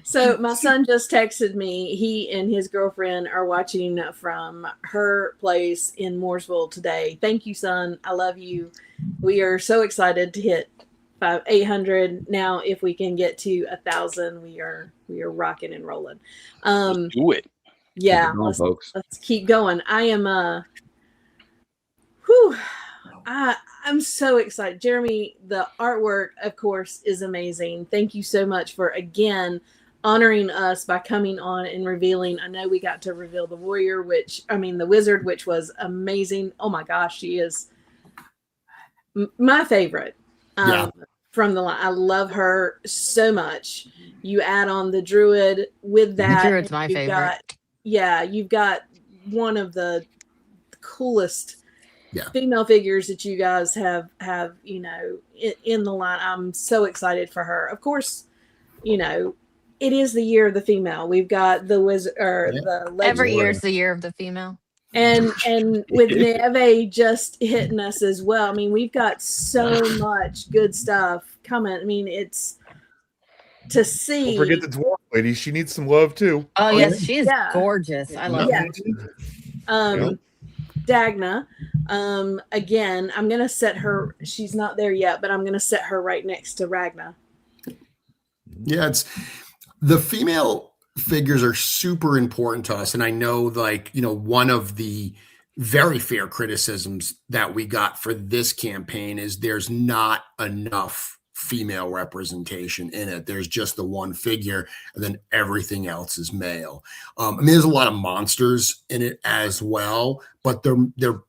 B: So my son just texted me. He and his girlfriend are watching from her place in Mooresville today. Thank you, son. I love you. We are so excited to hit 800 now. If we can get to 1,000, we are rocking and rolling.
I: Let's do it.
B: Yeah,
E: folks.
B: Let's keep going. I am I'm so excited. Jeremy, the artwork, of course, is amazing. Thank you so much for, again, honoring us by coming on and revealing. I know we got to reveal the the wizard, which was amazing. Oh my gosh, she is my favorite from the line. I love her so much. You add on the druid with that.
C: The druid's my favorite.
B: You've got one of the coolest female figures that you guys have in the line. I'm so excited for her. Of course, it is the year of the female. We've got the wizard or the legend.
C: Every year is the year of the female.
B: And with Neve just hitting us as well. I mean, we've got so much good stuff coming. I mean, it's to see.
D: Don't forget the dwarf lady. She needs some love too.
C: Oh yes, she is gorgeous. I love her.
B: Dagna. Again, I'm gonna set her. She's not there yet, but I'm gonna set her right next to Ragna.
H: Yeah, it's the female figures are super important to us, and I know, one of the very fair criticisms that we got for this campaign is there's not enough female representation in it. There's just the one figure, and then everything else is male. There's a lot of monsters in it as well, but they're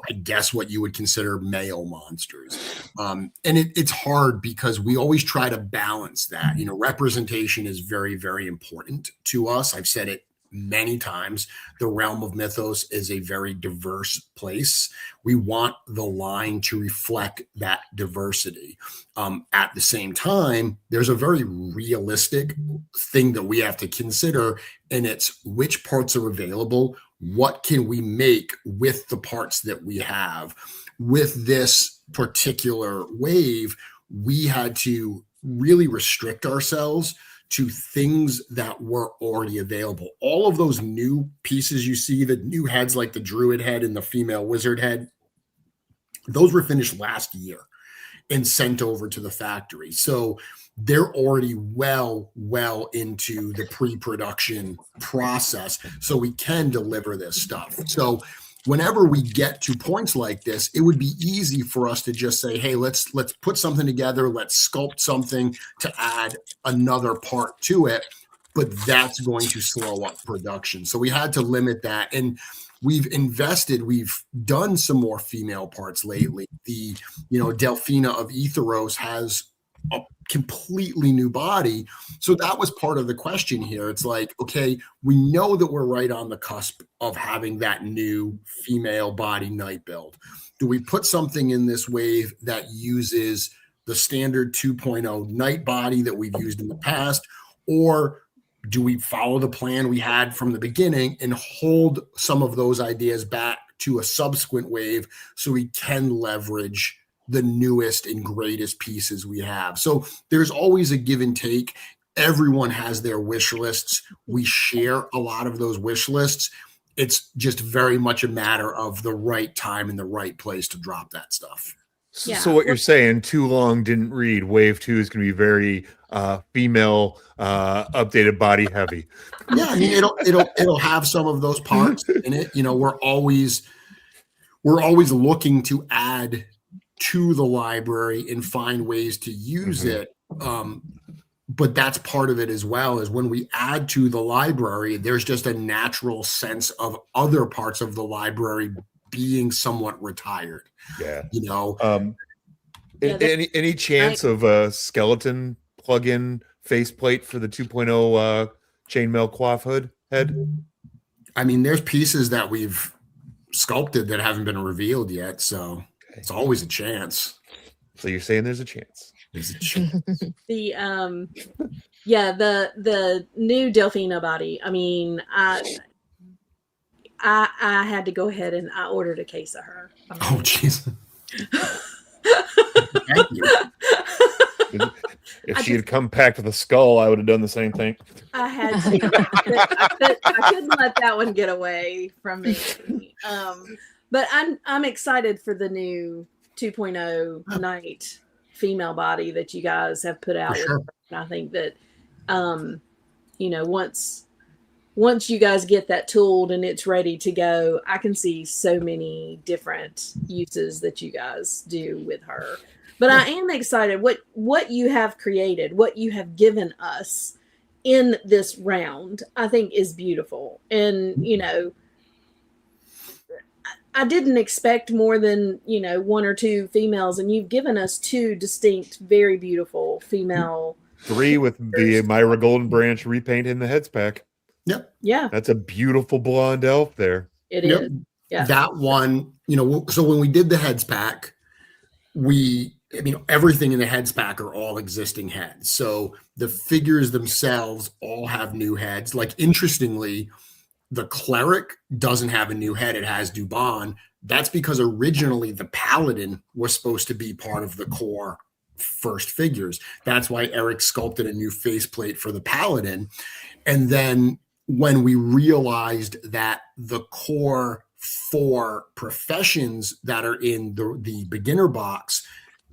H: I guess what you would consider male monsters. And it's hard because we always try to balance that. Representation is very, very important to us. I've said it many times. The realm of Mythos is a very diverse place. We want the line to reflect that diversity. At the same time, there's a very realistic thing that we have to consider, and it's which parts are available. What can we make with the parts that we have? With this particular wave, we had to really restrict ourselves to things that were already available. All of those new pieces you see, the new heads like the druid head and the female wizard head, those were finished last year and sent over to the factory. So they're already well into the pre-production process, so we can deliver this stuff. So whenever we get to points like this, it would be easy for us to just say, hey, let's put something together, let's sculpt something to add another part to it, but that's going to slow up production. So we had to limit that, and we've done some more female parts lately. The Delphina of Etheros has a completely new body. So that was part of the question here. It's like, okay, we know that we're right on the cusp of having that new female body knight build. Do we put something in this wave that uses the standard 2.0 knight body that we've used in the past, or do we follow the plan we had from the beginning and hold some of those ideas back to a subsequent wave so we can leverage the newest and greatest pieces we have? So there's always a give and take. Everyone has their wish lists. We share a lot of those wish lists. It's just very much a matter of the right time and the right place to drop that stuff.
B: Yeah.
D: So what you're saying, too long didn't read. Wave 2 is going to be very female, updated body heavy.
H: Yeah, I mean it'll have some of those parts in it. We're always looking to add to the library and find ways to use it. But that's part of it as well, is when we add to the library, there's just a natural sense of other parts of the library being somewhat retired.
D: Yeah.
B: Yeah,
D: Any chance of a skeleton plug-in faceplate for the 2.0 chainmail coif hood head?
H: I mean, there's pieces that we've sculpted that haven't been revealed yet, so it's always a chance.
D: So you're saying there's a chance?
H: There's a chance.
B: The the new Delphina body. I mean, I had to go ahead and I ordered a case of her.
H: Oh, jeez. Thank you.
D: If she had come packed with a skull, I would have done the same thing.
B: I had to. I couldn't let that one get away from me. But I'm excited for the new 2.0 Knight female body that you guys have put out.
H: For sure.
B: And I think that once you guys get that tooled and it's ready to go, I can see so many different uses that you guys do with her. But I am excited what you have created, what you have given us in this round, I think is beautiful. And, I didn't expect more than, one or two females, and you've given us two distinct, very beautiful female.
D: 3 with the Myra Golden Branch repaint in the heads pack.
H: Yep.
B: Yeah.
D: That's a beautiful blonde elf there.
B: It is. Yeah.
H: That one, so when we did the heads pack, everything in the heads pack are all existing heads. So the figures themselves all have new heads. Like, interestingly, the cleric doesn't have a new head. It has Dubon. That's because originally the paladin was supposed to be part of the core first figures. That's why Eric sculpted a new faceplate for the paladin. And then when we realized that the core 4 professions that are in the beginner box,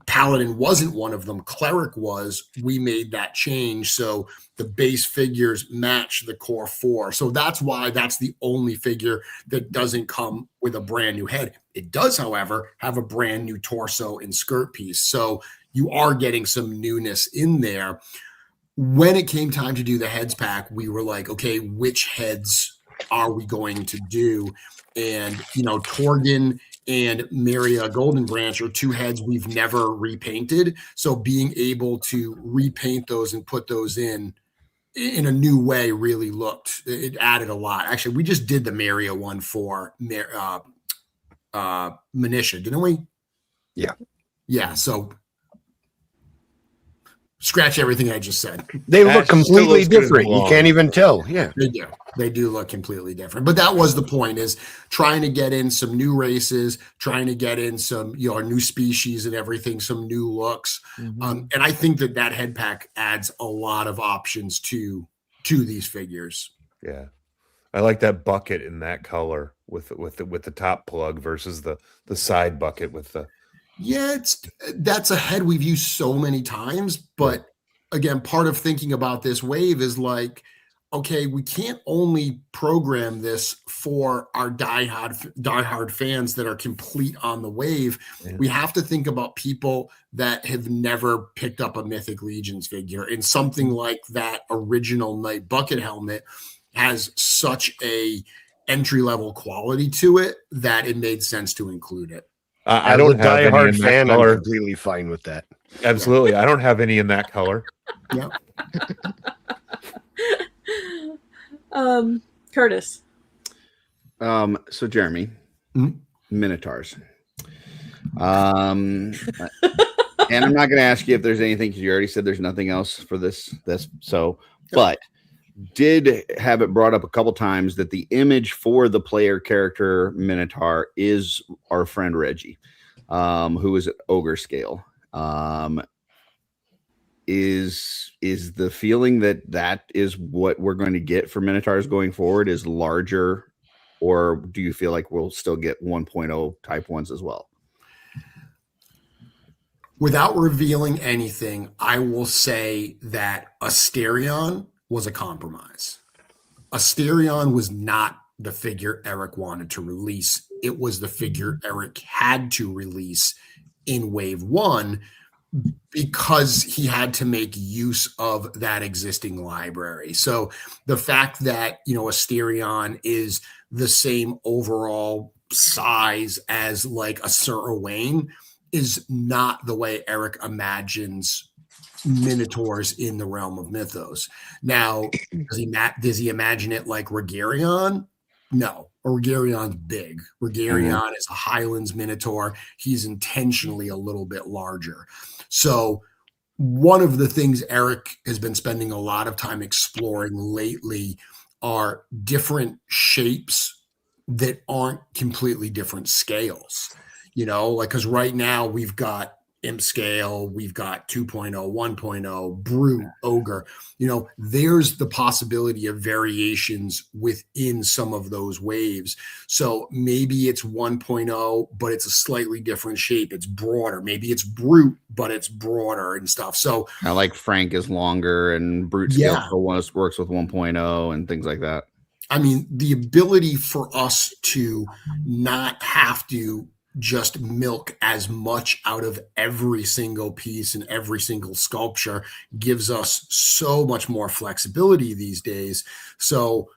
H: Paladin wasn't one of them, Cleric was, we made that change. So the base figures match the core 4. So that's why that's the only figure that doesn't come with a brand new head. It does, however, have a brand new torso and skirt piece. So you are getting some newness in there. When it came time to do the heads pack, we were like, okay, which heads are we going to do? And, Torgen and Maria Golden Branch are 2 heads we've never repainted. So being able to repaint those and put those in a new way really it added a lot. Actually, we just did the Maria one for Manisha, didn't we?
F: Yeah.
H: Yeah. So scratch everything I just said.
F: They look
D: Ash still
F: completely
D: looks good
F: different. You
D: blonde.
F: can't even tell. Yeah.
H: They do. They do look completely different. But that was the point, is trying to get in some new races, trying to get in some, new species and everything, some new looks. And I think that head pack adds a lot of options to these figures.
D: Yeah. I like that bucket in that color with the top plug versus the side bucket with the.
H: Yeah, that's a head we've used so many times, but again, part of thinking about this wave is like, okay, we can't only program this for our diehard fans that are complete on the wave.
D: Yeah.
H: We have to think about people that have never picked up a Mythic Legions figure, and something like that original Knight Bucket helmet has such a entry level quality to it that it made sense to include it.
D: I
F: As
D: don't
F: a
D: have any
F: diehard
D: in that
F: fan, I'm
D: color.
F: completely fine with that.
D: Absolutely, I don't have any in that color.
H: Yeah.
B: Curtis.
E: So Jeremy,
H: Mhm.
E: Minotaurs. And I'm not going to ask you if there's anything because you already said there's nothing else for this. So, but did have it brought up a couple times that the image for the player character Minotaur is our friend Reggie, who is at ogre scale. Is the feeling that is what we're going to get for Minotaurs going forward is larger, or do you feel like we'll still get 1.0 type ones as well?
H: Without revealing anything, I will say that Asterion was a compromise. Asterion was not the figure Eric wanted to release. It was the figure Eric had to release in Wave 1 because he had to make use of that existing library. So the fact that, Asterion is the same overall size as like a Sir Owain is not the way Eric imagines Minotaurs in the realm of Mythos. Now, does he imagine it like Regarion? No, Regarion's big. Regarion is a Highlands Minotaur. He's intentionally a little bit larger. So one of the things Eric has been spending a lot of time exploring lately are different shapes that aren't completely different scales. Because right now we've got imp scale, we've got 2.0, 1.0, brute, ogre. There's the possibility of variations within some of those waves. So maybe it's 1.0, but it's a slightly different shape. It's broader. Maybe it's brute, but it's broader and stuff. So
E: I like Frank is longer and brute scale still works with 1.0 and things like that.
H: I mean, the ability for us to not have to just milk as much out of every single piece and every single sculpture gives us so much more flexibility these days. So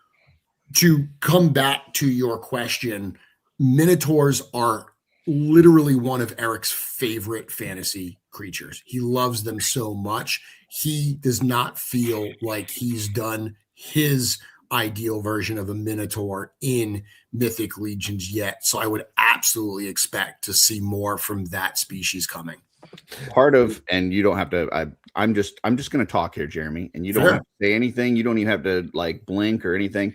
H: to come back to your question, Minotaurs are literally one of Eric's favorite fantasy creatures. He loves them so much. He does not feel like he's done his ideal version of a Minotaur in Mythic Legions yet. So I would absolutely expect to see more from that species coming.
E: Part of, and you don't have to, I'm just going to talk here, Jeremy, and you don't have to say anything. You don't even have to like blink or anything.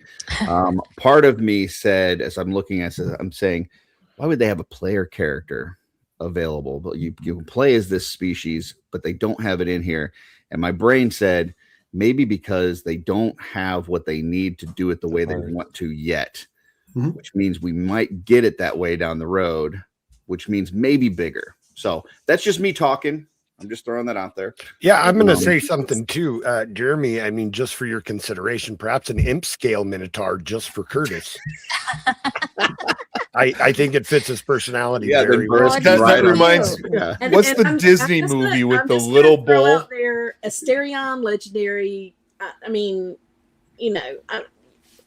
E: Part of me said, as I'm looking at it, I'm saying, why would they have a player character available? But you can play as this species, but they don't have it in here. And my brain said, maybe because they don't have what they need to do it the way they want to yet, which means we might get it that way down the road, which means maybe bigger. So that's just me talking. I'm just throwing that out there.
F: Yeah, I'm going to say something too, Jeremy. I mean, just for your consideration, perhaps an imp scale Minotaur just for Curtis. I think it fits his personality very well.
D: That reminds me. What's the Disney movie with the little bull?
B: Out there, Asterion Legendary. I mean,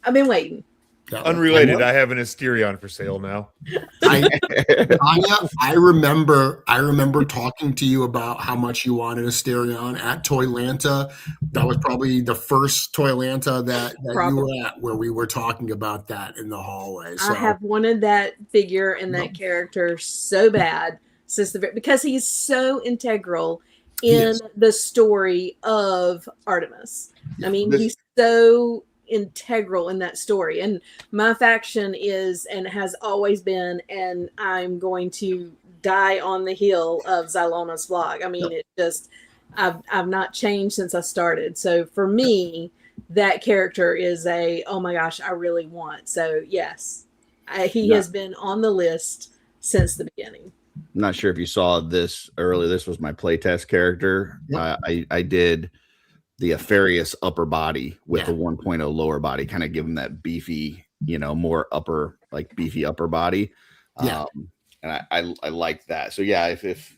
B: I've been waiting.
D: Unrelated, I have an Asterion for sale now.
H: I remember talking to you about how much you wanted Asterion at Toylanta. That was probably the first Toylanta that you were at where we were talking about that in the hallway. So
B: I have wanted that figure and that character so bad because he's so integral in the story of Artemis. I mean, he's so integral in that story, and my faction is and has always been, and I'm going to die on the hill of Zylona's vlog. I mean, it just I've not changed since I started. So for me, that character is oh my gosh, I really want. So yes, he has been on the list since the beginning.
E: not sure if you saw this earlier. This was my playtest character.
H: Yep.
E: I did the Apharius upper body with
H: Yeah.
E: the 1.0 lower body, kind of give him that beefy, more upper, like beefy upper body.
H: Yeah.
E: And I like that. So yeah, if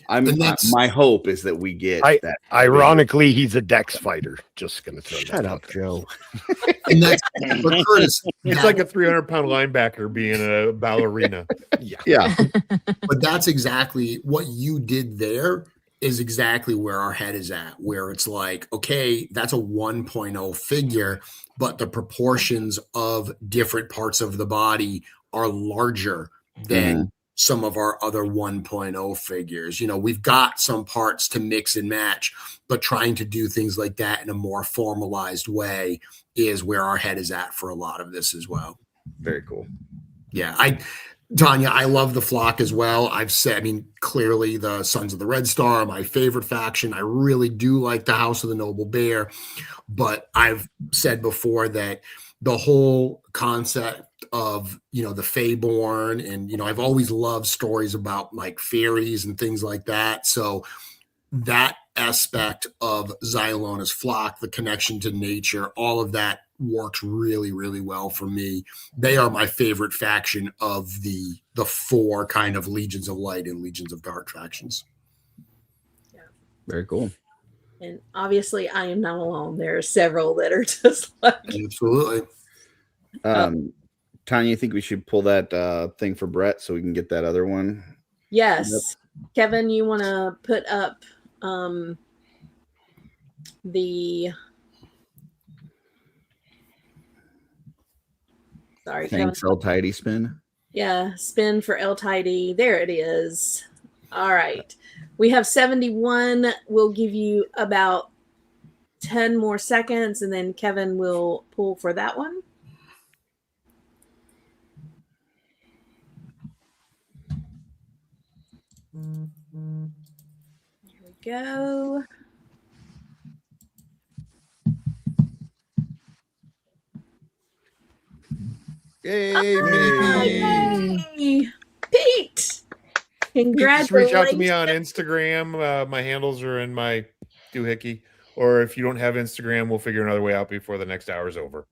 H: And that's-
E: my hope is that we get that.
F: Ironically, he's a Dex fighter. Just gonna throw
E: Shut
F: that
E: up,
F: out there.
E: Joe.
H: And that's but Curtis,
D: It's like a 300-pound linebacker being a ballerina.
E: Yeah.
H: but that's exactly what you did there is exactly where our head is at, where it's like, okay, that's a 1.0 figure, but the proportions of different parts of the body are larger than some of our other 1.0 figures. We've got some parts to mix and match, but trying to do things like that in a more formalized way is where our head is at for a lot of this as well.
E: Very cool.
H: Yeah. Tanya, I love the flock as well. I've said, clearly the Sons of the Red Star are my favorite faction. I really do like the House of the Noble Bear, but I've said before that the whole concept of, the Feyborn and, I've always loved stories about like fairies and things like that. So that aspect of Xylona's flock, the connection to nature, all of that works really, really well for me. They are my favorite faction of the four kind of Legions of Light and Legions of Dark factions.
B: Yeah.
E: Very cool.
B: And obviously, I am not alone. There are several that are just like
H: Absolutely.
E: Tanya, you think we should pull that thing for Brett so we can get that other one?
B: yes.
E: Yep.
B: Kevin, you want to put up the sorry,
E: Thanks,
B: Kevin.
E: Tidy spin.
B: Yeah, spin for El Tidy. There it is. All right. We have 71. We'll give you about 10 more seconds, and then Kevin will pull for that one. Here we go.
D: Yay, Mini P.
B: Yay! Pete!
D: Just
B: Congratulations.
D: reach out to me on Instagram. My handles are in my doohickey. Or if you don't have Instagram, we'll figure another way out before the next hour's over.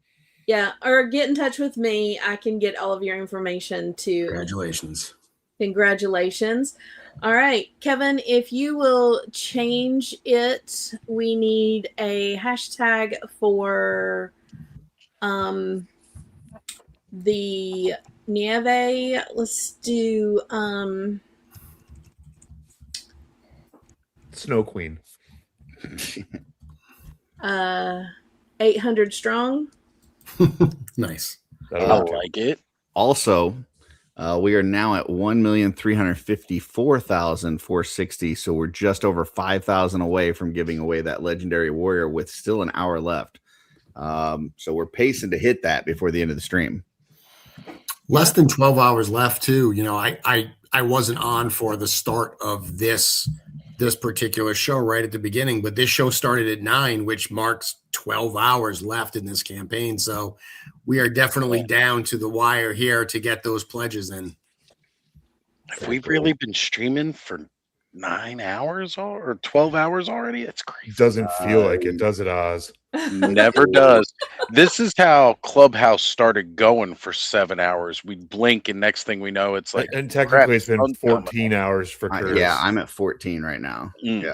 B: Yeah, or get in touch with me. I can get all of your information to.
H: Congratulations.
B: Congratulations. All right, Kevin, if you will change it, we need a hashtag for the Nieve. Let's do
D: Snow Queen.
B: 800 strong.
H: Nice.
I: I like it.
E: Also, we are now at 1,354,460. So we're just over 5,000 away from giving away that legendary warrior with still an hour left. So we're pacing to hit that before the end of the stream.
H: Less than 12 hours left too. I wasn't on for the start of this particular show right at the beginning, but this show started at 9, which marks 12 hours left in this campaign. So we are definitely down to the wire here to get those pledges in.
I: Have we really been streaming for 9 hours or 12 hours already? It's crazy.
D: Doesn't feel like it, does it, Oz?
I: Never does. This is how Clubhouse started going for 7 hours. We'd blink, and next thing we know, it's like,
D: And technically, it's been
I: sun's coming
D: 14 hours for Curtis.
E: Yeah, I'm at 14 right now.
I: Mm.
E: Yeah.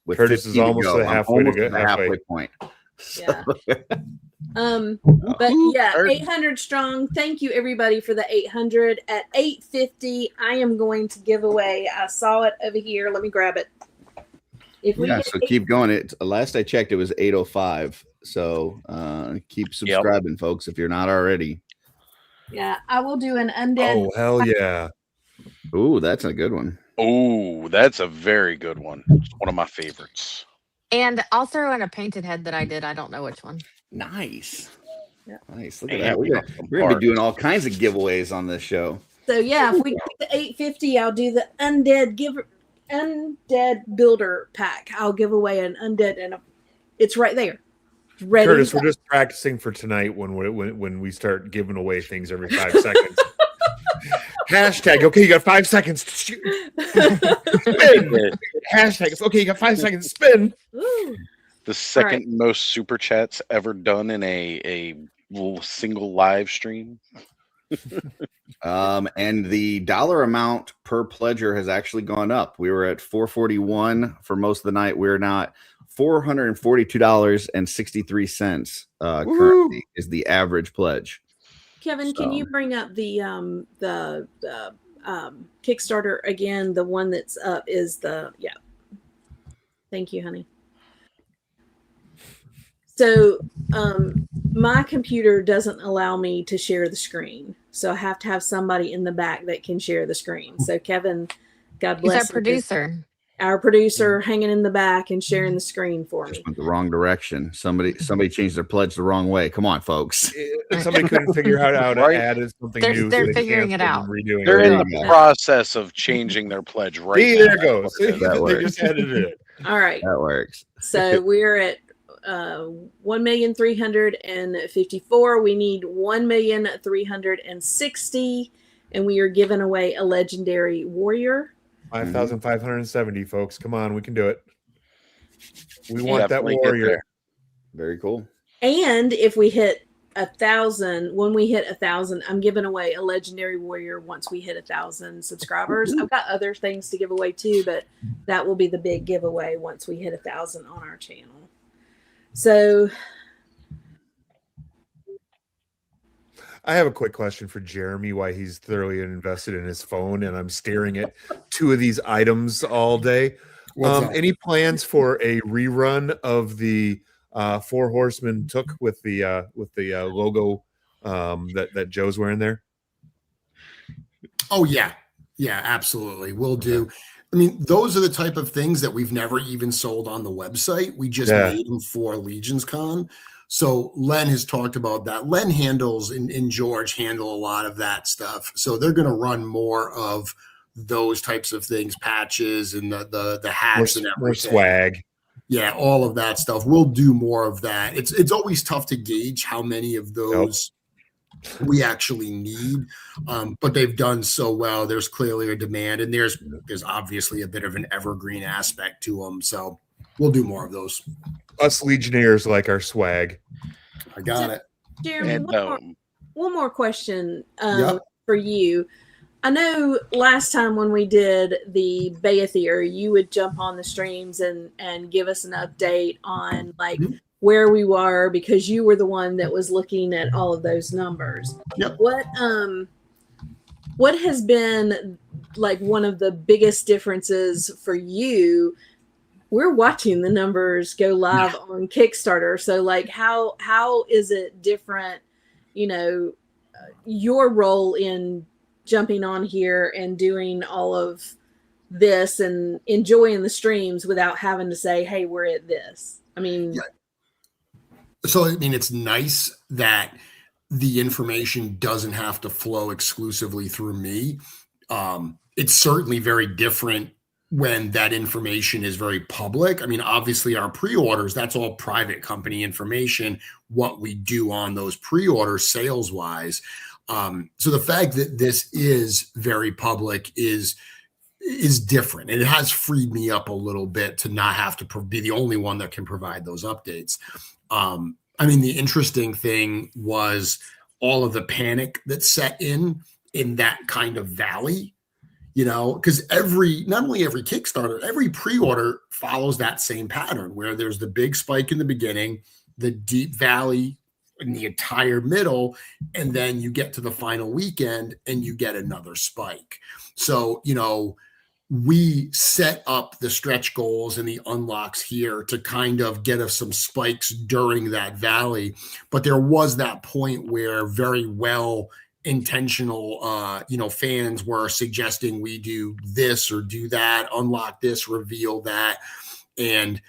E: With
D: Curtis is
E: 15 to
D: almost
E: go.
D: at
E: I'm
D: halfway to
E: almost
D: go-
E: at the
D: halfway.
E: halfway point.
B: Yeah. But yeah, 800 strong. Thank you everybody for the 800. At 850, I am going to give away. I saw it over here. Let me grab it. If we
E: Yeah,
B: get
E: so keep going. It last I checked, it was 8:05. So keep subscribing, folks, if you're not already.
B: yeah, I will do an undead.
D: Oh, hell yeah.
E: Ooh, that's a good one.
I: oh, that's a very good one. It's one of my favorites.
C: And I'll throw in a painted head that I did. I don't know which one.
E: Nice.
B: Yeah.
E: Nice. Look at
I: Man,
E: that.
I: we
E: We're
I: got some
E: going to be
I: parts.
E: doing all kinds of giveaways on this show.
B: So yeah, if we get the 850, I'll do the undead builder pack. I'll give away an undead and it's right there. It's ready.
D: Curtis,
B: to
D: we're
B: go.
D: just practicing for tonight when we start giving away things every 5 seconds. Hashtag. Okay, you got 5 seconds. Spin. Hashtag. Okay, you got 5 seconds. Spin.
B: Ooh.
I: The second most super chats ever done in a single live stream.
E: And the dollar amount per pledger has actually gone up. We were at $441 for most of the night. We're now at $442.63. Currently is the average pledge.
B: Kevin, can you bring up the Kickstarter again? The one that's up is Thank you, honey. So my computer doesn't allow me to share the screen. So I have to have somebody in the back that can share the screen. So Kevin, God bless
C: He's our producer.
B: Our producer hanging in the back and sharing the screen for me.
E: Just went the wrong direction. Somebody changed their pledge the wrong way. Come on, folks.
D: Somebody couldn't figure out how to add something new.
C: They're
D: so
C: figuring it out.
D: Redoing
I: They're
D: it.
I: in the process of changing their pledge right
D: See,
I: now.
D: there it goes.
E: That
D: They
E: works.
D: just edited it.
B: All right.
E: That works.
B: So we're at 1,354,000. We need 1,360,000, and we are giving away a legendary warrior.
D: 5,570, folks. Come on, we can do it. We want that
I: Definitely get
D: warrior.
I: there.
E: Very cool.
B: And if we hit 1,000, when we hit 1,000, I'm giving away a legendary warrior once we hit 1,000 subscribers. I've got other things to give away too, but that will be the big giveaway once we hit 1,000 on our channel. So
D: I have a quick question for Jeremy why he's thoroughly invested in his phone, and I'm staring at two of these items all day. Any plans for a rerun of the Four Horsemen took with the logo that Joe's wearing there?
H: Oh yeah, absolutely. We'll do. I mean, those are the type of things that we've never even sold on the website. We just made them for Legions Con. So Len has talked about that. Len handles and George handle a lot of that stuff. So they're going to run more of those types of things, patches and the hats and everything.
D: More swag.
H: Yeah, all of that stuff. We'll do more of that. It's always tough to gauge how many of those we actually need, but they've done so well. There's clearly a demand, and there's obviously a bit of an evergreen aspect to them. So we'll do more of those.
D: Us Legionnaires like our swag.
H: I got it.
B: Jeremy, one more question for you. I know last time when we did the Baethier, you would jump on the streams and give us an update on like where we were, because you were the one that was looking at all of those numbers.
H: Yep.
B: What has been like one of the biggest differences for you? We're watching the numbers go live on Kickstarter. So like how is it different, your role in jumping on here and doing all of this and enjoying the streams without having to say, hey, we're at this? I mean,
H: so I mean, it's nice that the information doesn't have to flow exclusively through me. It's certainly very different when that information is very public. I mean, obviously our pre-orders, that's all private company information, what we do on those pre-orders sales wise. So the fact that this is very public is different, and it has freed me up a little bit to not have to be the only one that can provide those updates. I mean, the interesting thing was all of the panic that set in that kind of valley, because not only every Kickstarter, every pre-order follows that same pattern where there's the big spike in the beginning, the deep valley in the entire middle, and then you get to the final weekend and you get another spike. So, we set up the stretch goals and the unlocks here to kind of get us some spikes during that valley. But there was that point where very well intentional, fans were suggesting we do this or do that, unlock this, reveal that. And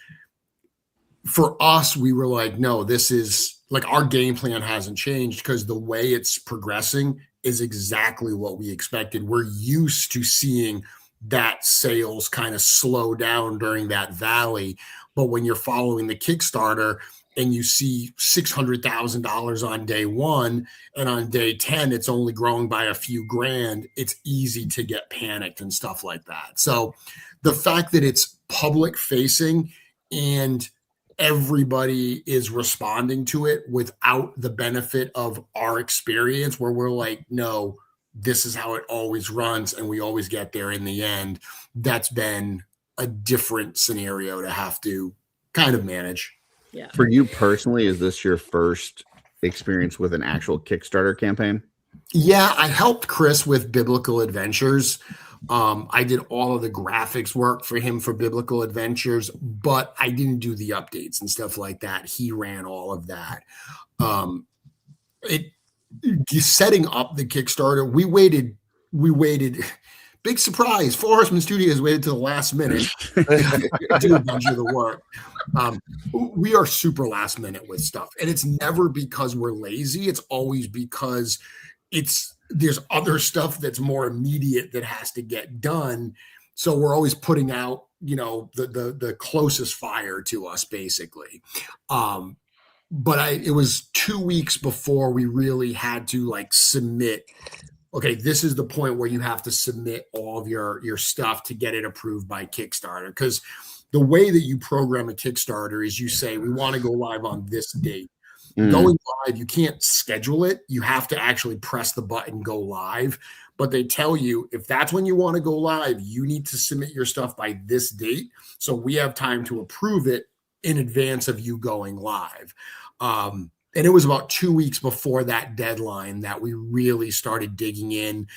H: for us, we were like, no, this is like our game plan hasn't changed, because the way it's progressing is exactly what we expected. We're used to seeing that sales kind of slow down during that valley. But when you're following the Kickstarter, and you see $600,000 on day one, and on day 10, it's only growing by a few grand, it's easy to get panicked and stuff like that. So the fact that it's public facing and everybody is responding to it without the benefit of our experience, where we're like, no, this is how it always runs, and we always get there in the end, that's been a different scenario to have to kind of manage.
B: Yeah.
E: For you personally, is this your first experience with an actual Kickstarter campaign?
H: Yeah, I helped Chris with Biblical Adventures. I did all of the graphics work for him for Biblical Adventures, but I didn't do the updates and stuff like that. He ran all of that. Setting up the Kickstarter, we waited. Big surprise. Four Horsemen Studios waited to the last minute to do a bunch of the work. We are super last minute with stuff. And it's never because we're lazy. It's always because there's other stuff that's more immediate that has to get done. So we're always putting out, the closest fire to us, basically. But it was 2 weeks before we really had to submit. Okay, this is the point where you have to submit all of your stuff to get it approved by Kickstarter. Because the way that you program a Kickstarter is you say, we want to go live on this date. Going live, you can't schedule it. You have to actually press the button, go live. But they tell you, if that's when you want to go live, you need to submit your stuff by this date. So we have time to approve it in advance of you going live. And it was about 2 weeks before that deadline that we really started digging in,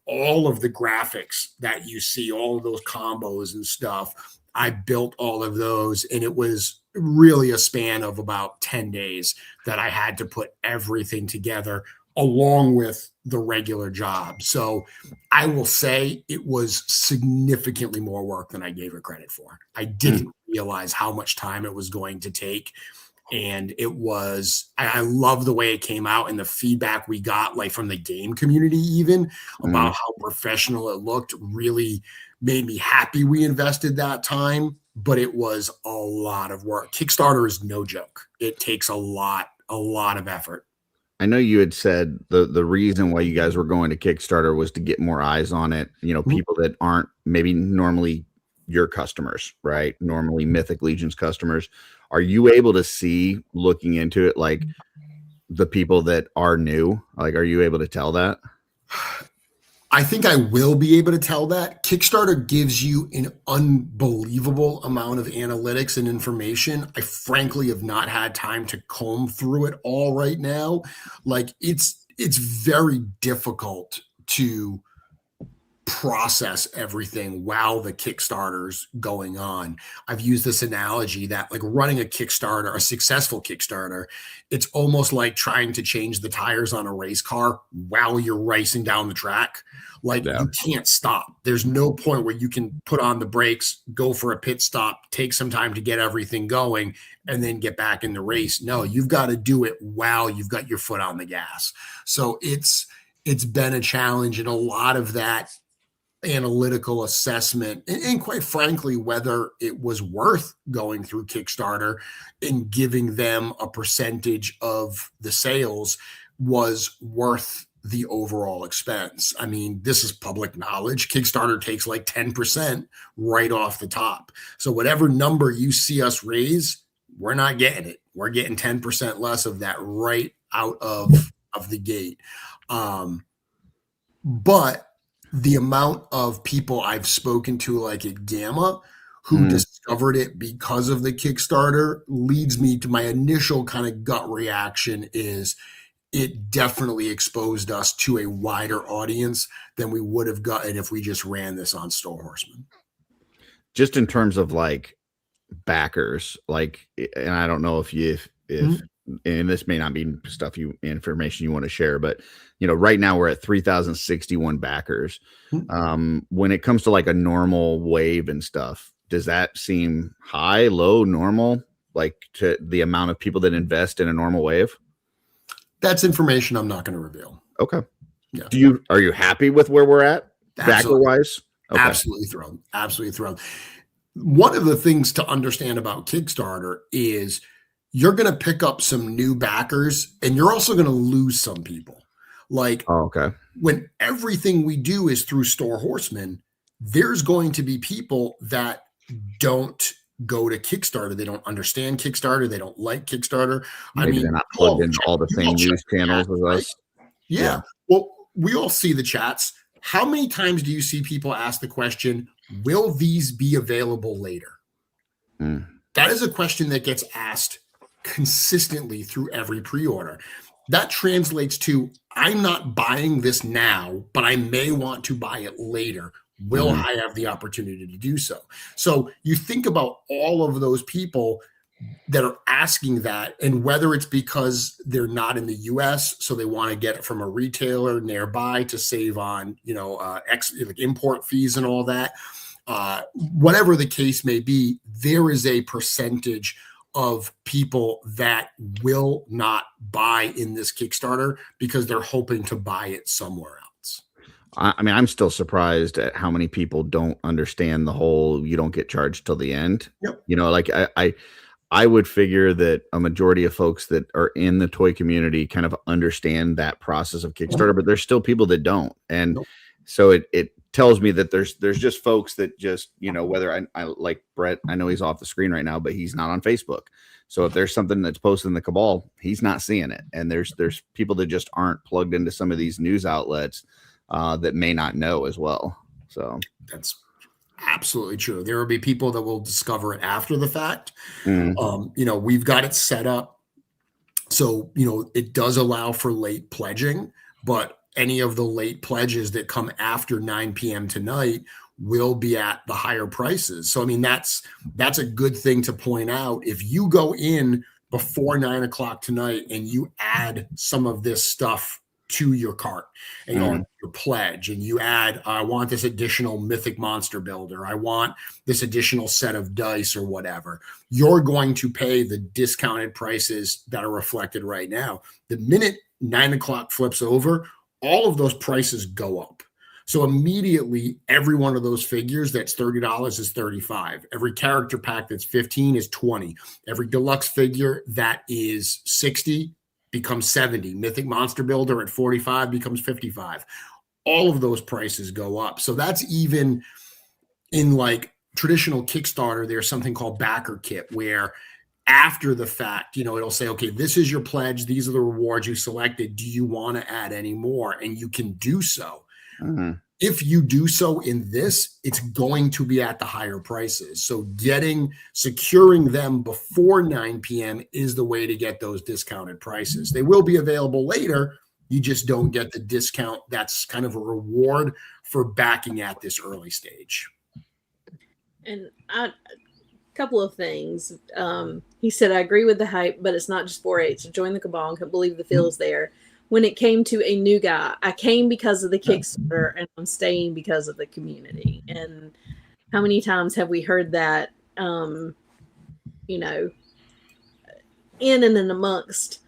H: all of the graphics that you see, all of those combos and stuff. I built all of those, and it was really a span of about 10 days that I had to put everything together along with the regular job. So I will say it was significantly more work than I gave it credit for. I didn't realize how much time it was going to take. And I love the way it came out, and the feedback we got from the game community, even about how professional it looked, really made me happy we invested that time. But it was a lot of work. Kickstarter is no joke. It takes a lot of effort.
E: I know you had said the reason why you guys were going to Kickstarter was to get more eyes on it. People that aren't maybe normally your customers, right? Normally Mythic Legions customers. Are you able to see, looking into it, the people that are new? Are you able to tell that?
H: I think I will be able to tell that. Kickstarter gives you an unbelievable amount of analytics and information. I frankly have not had time to comb through it all right now. It's very difficult to process everything while the Kickstarter's going on. I've used this analogy that running a Kickstarter, a successful Kickstarter, it's almost like trying to change the tires on a race car while you're racing down the track. You can't stop. There's no point where you can put on the brakes, go for a pit stop, take some time to get everything going, and then get back in the race. No, you've got to do it while you've got your foot on the gas. So it's been a challenge, and a lot of that analytical assessment, and quite frankly, whether it was worth going through Kickstarter and giving them a percentage of the sales was worth the overall expense. I mean, this is public knowledge. Kickstarter takes 10% right off the top. So whatever number you see us raise, we're not getting it. We're getting 10% less of that right out of the gate. But the amount of people I've spoken to at Gamma who discovered it because of the Kickstarter leads me to my initial kind of gut reaction is it definitely exposed us to a wider audience than we would have gotten if we just ran this on Store Horseman.
E: Just in terms of backers, and I don't know if and this may not be information you want to share, but right now we're at 3,061 backers. When it comes to a normal wave and stuff, does that seem high, low, normal, to the amount of people that invest in a normal wave?
H: That's information I'm not going to reveal.
E: Okay.
H: Yeah.
E: Are you happy with where we're at backer wise? Okay.
H: Absolutely thrilled. Absolutely thrilled. One of the things to understand about Kickstarter is you're going to pick up some new backers, and you're also going to lose some people. Like,
E: Oh, okay.
H: when everything we do is through Store Horsemen, there's going to be people that don't go to Kickstarter. They don't understand Kickstarter. They don't like Kickstarter.
E: Maybe they're not plugged into all the same news channels as us.
H: Yeah.
E: Yeah.
H: Well, we all see the chats. How many times do you see people ask the question, will these be available later?
E: Mm.
H: That is a question that gets asked consistently through every pre-order. That translates to, I'm not buying this now, but I may want to buy it later. Will I have the opportunity to do so? So you think about all of those people that are asking that, and whether it's because they're not in the US, so they want to get it from a retailer nearby to save on, like import fees and all that. Whatever the case may be, there is a percentage of people that will not buy in this Kickstarter because they're hoping to buy it somewhere else.
E: I mean, I'm still surprised at how many people don't understand the whole you don't get charged till the end.
H: Yep.
E: Like I would figure that a majority of folks that are in the toy community kind of understand that process of Kickstarter, but there's still people that don't. And so it tells me that there's just folks that just, whether I like Brett, I know he's off the screen right now, but he's not on Facebook. So if there's something that's posted in the Cabal, he's not seeing it. And there's people that just aren't plugged into some of these news outlets that may not know as well. So
H: that's absolutely true. There will be people that will discover it after the fact. We've got it set up so, it does allow for late pledging, but any of the late pledges that come after 9 p.m. tonight will be at the higher prices. So, I mean, that's a good thing to point out. If you go in before 9 o'clock tonight and you add some of this stuff to your cart and your pledge, and you add, I want this additional mythic monster builder, I want this additional set of dice or whatever, you're going to pay the discounted prices that are reflected right now. The minute 9 o'clock flips over, all of those prices go up. So immediately every one of those figures that's $30 is $35. Every character pack that's $15 is $20. Every deluxe figure that is $60 becomes $70. Mythic Monster Builder at $45 becomes $55. All of those prices go up. So that's even in like traditional Kickstarter, there's something called backer kit where after the fact, it'll say, okay, this is your pledge. These are the rewards you selected. Do you want to add any more? And you can do so. If you do so in this, it's going to be at the higher prices. So securing them before 9 p.m. is the way to get those discounted prices. They will be available later. You just don't get the discount. That's kind of a reward for backing at this early stage.
B: And a couple of things. He said, I agree with the hype, but it's not just 4-H. So join the Cabal and can't believe the feel is there. When it came to a new guy, I came because of the Kickstarter and I'm staying because of the community. And how many times have we heard that, in and amongst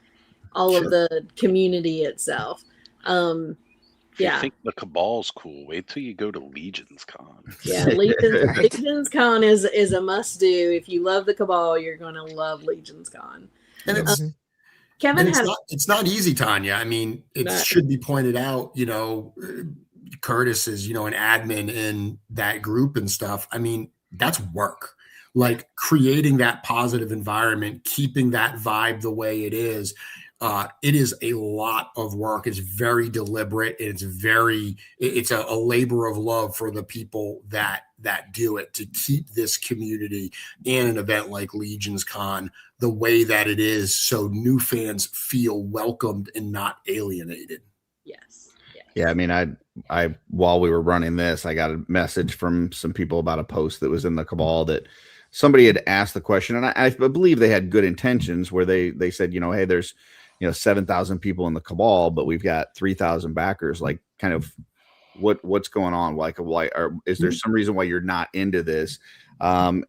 B: all of the community itself?
I: If you think the Cabal's cool, wait till you go to Legions Con.
B: Yeah, Legions Con is a must do. If you love the Cabal, you're going to love Legions Con.
H: And
B: Kevin
H: it's not easy, Tanya. I mean, should be pointed out, Curtis is, an admin in that group and stuff. I mean, that's work. Like creating that positive environment, keeping that vibe the way it is. It is a lot of work. It's very deliberate. It's a labor of love for the people that do it to keep this community and an event like Legions Con the way that it is, so new fans feel welcomed and not alienated.
B: Yes.
E: Yeah, I mean, I while we were running this, I got a message from some people about a post that was in the Cabal that somebody had asked the question, and I believe they had good intentions, where they said, hey, there's 7,000 people in the Cabal, but we've got 3,000 backers. Like, kind of what's going on? Like, why is there some reason why you're not into this? And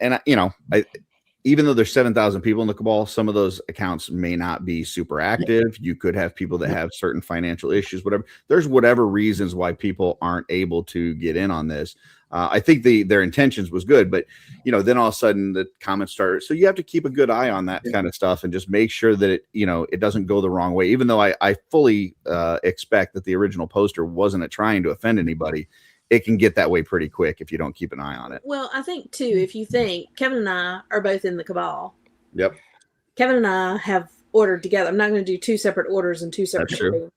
E: even though there's 7,000 people in the Cabal, some of those accounts may not be super active. You could have people that have certain financial issues, whatever. There's whatever reasons why people aren't able to get in on this. I think their intentions was good, but then all of a sudden the comments started. So you have to keep a good eye on that kind of stuff and just make sure that it doesn't go the wrong way. Even though I fully expect that the original poster wasn't trying to offend anybody, it can get that way pretty quick if you don't keep an eye on it.
B: Well, I think too, if you think Kevin and I are both in the Cabal.
E: Yep.
B: Kevin and I have ordered together. I'm not going to do 2 separate orders and 2 separate
E: That's true.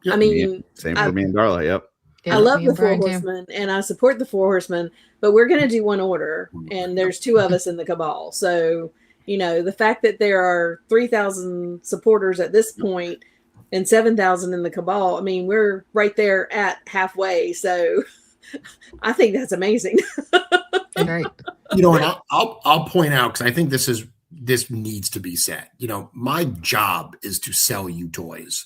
B: shipping. I mean,
E: same for me and Darla. Yep.
B: I love the 4 Horsemen and I support the 4 Horsemen, but we're going to do 1 order, and there's 2 of us in the Cabal. So, the fact that there are 3,000 supporters at this point and 7,000 in the Cabal, I mean, we're right there at halfway. So I think that's amazing.
C: Right.
H: And I'll point out, because I think this needs to be said. My job is to sell you toys.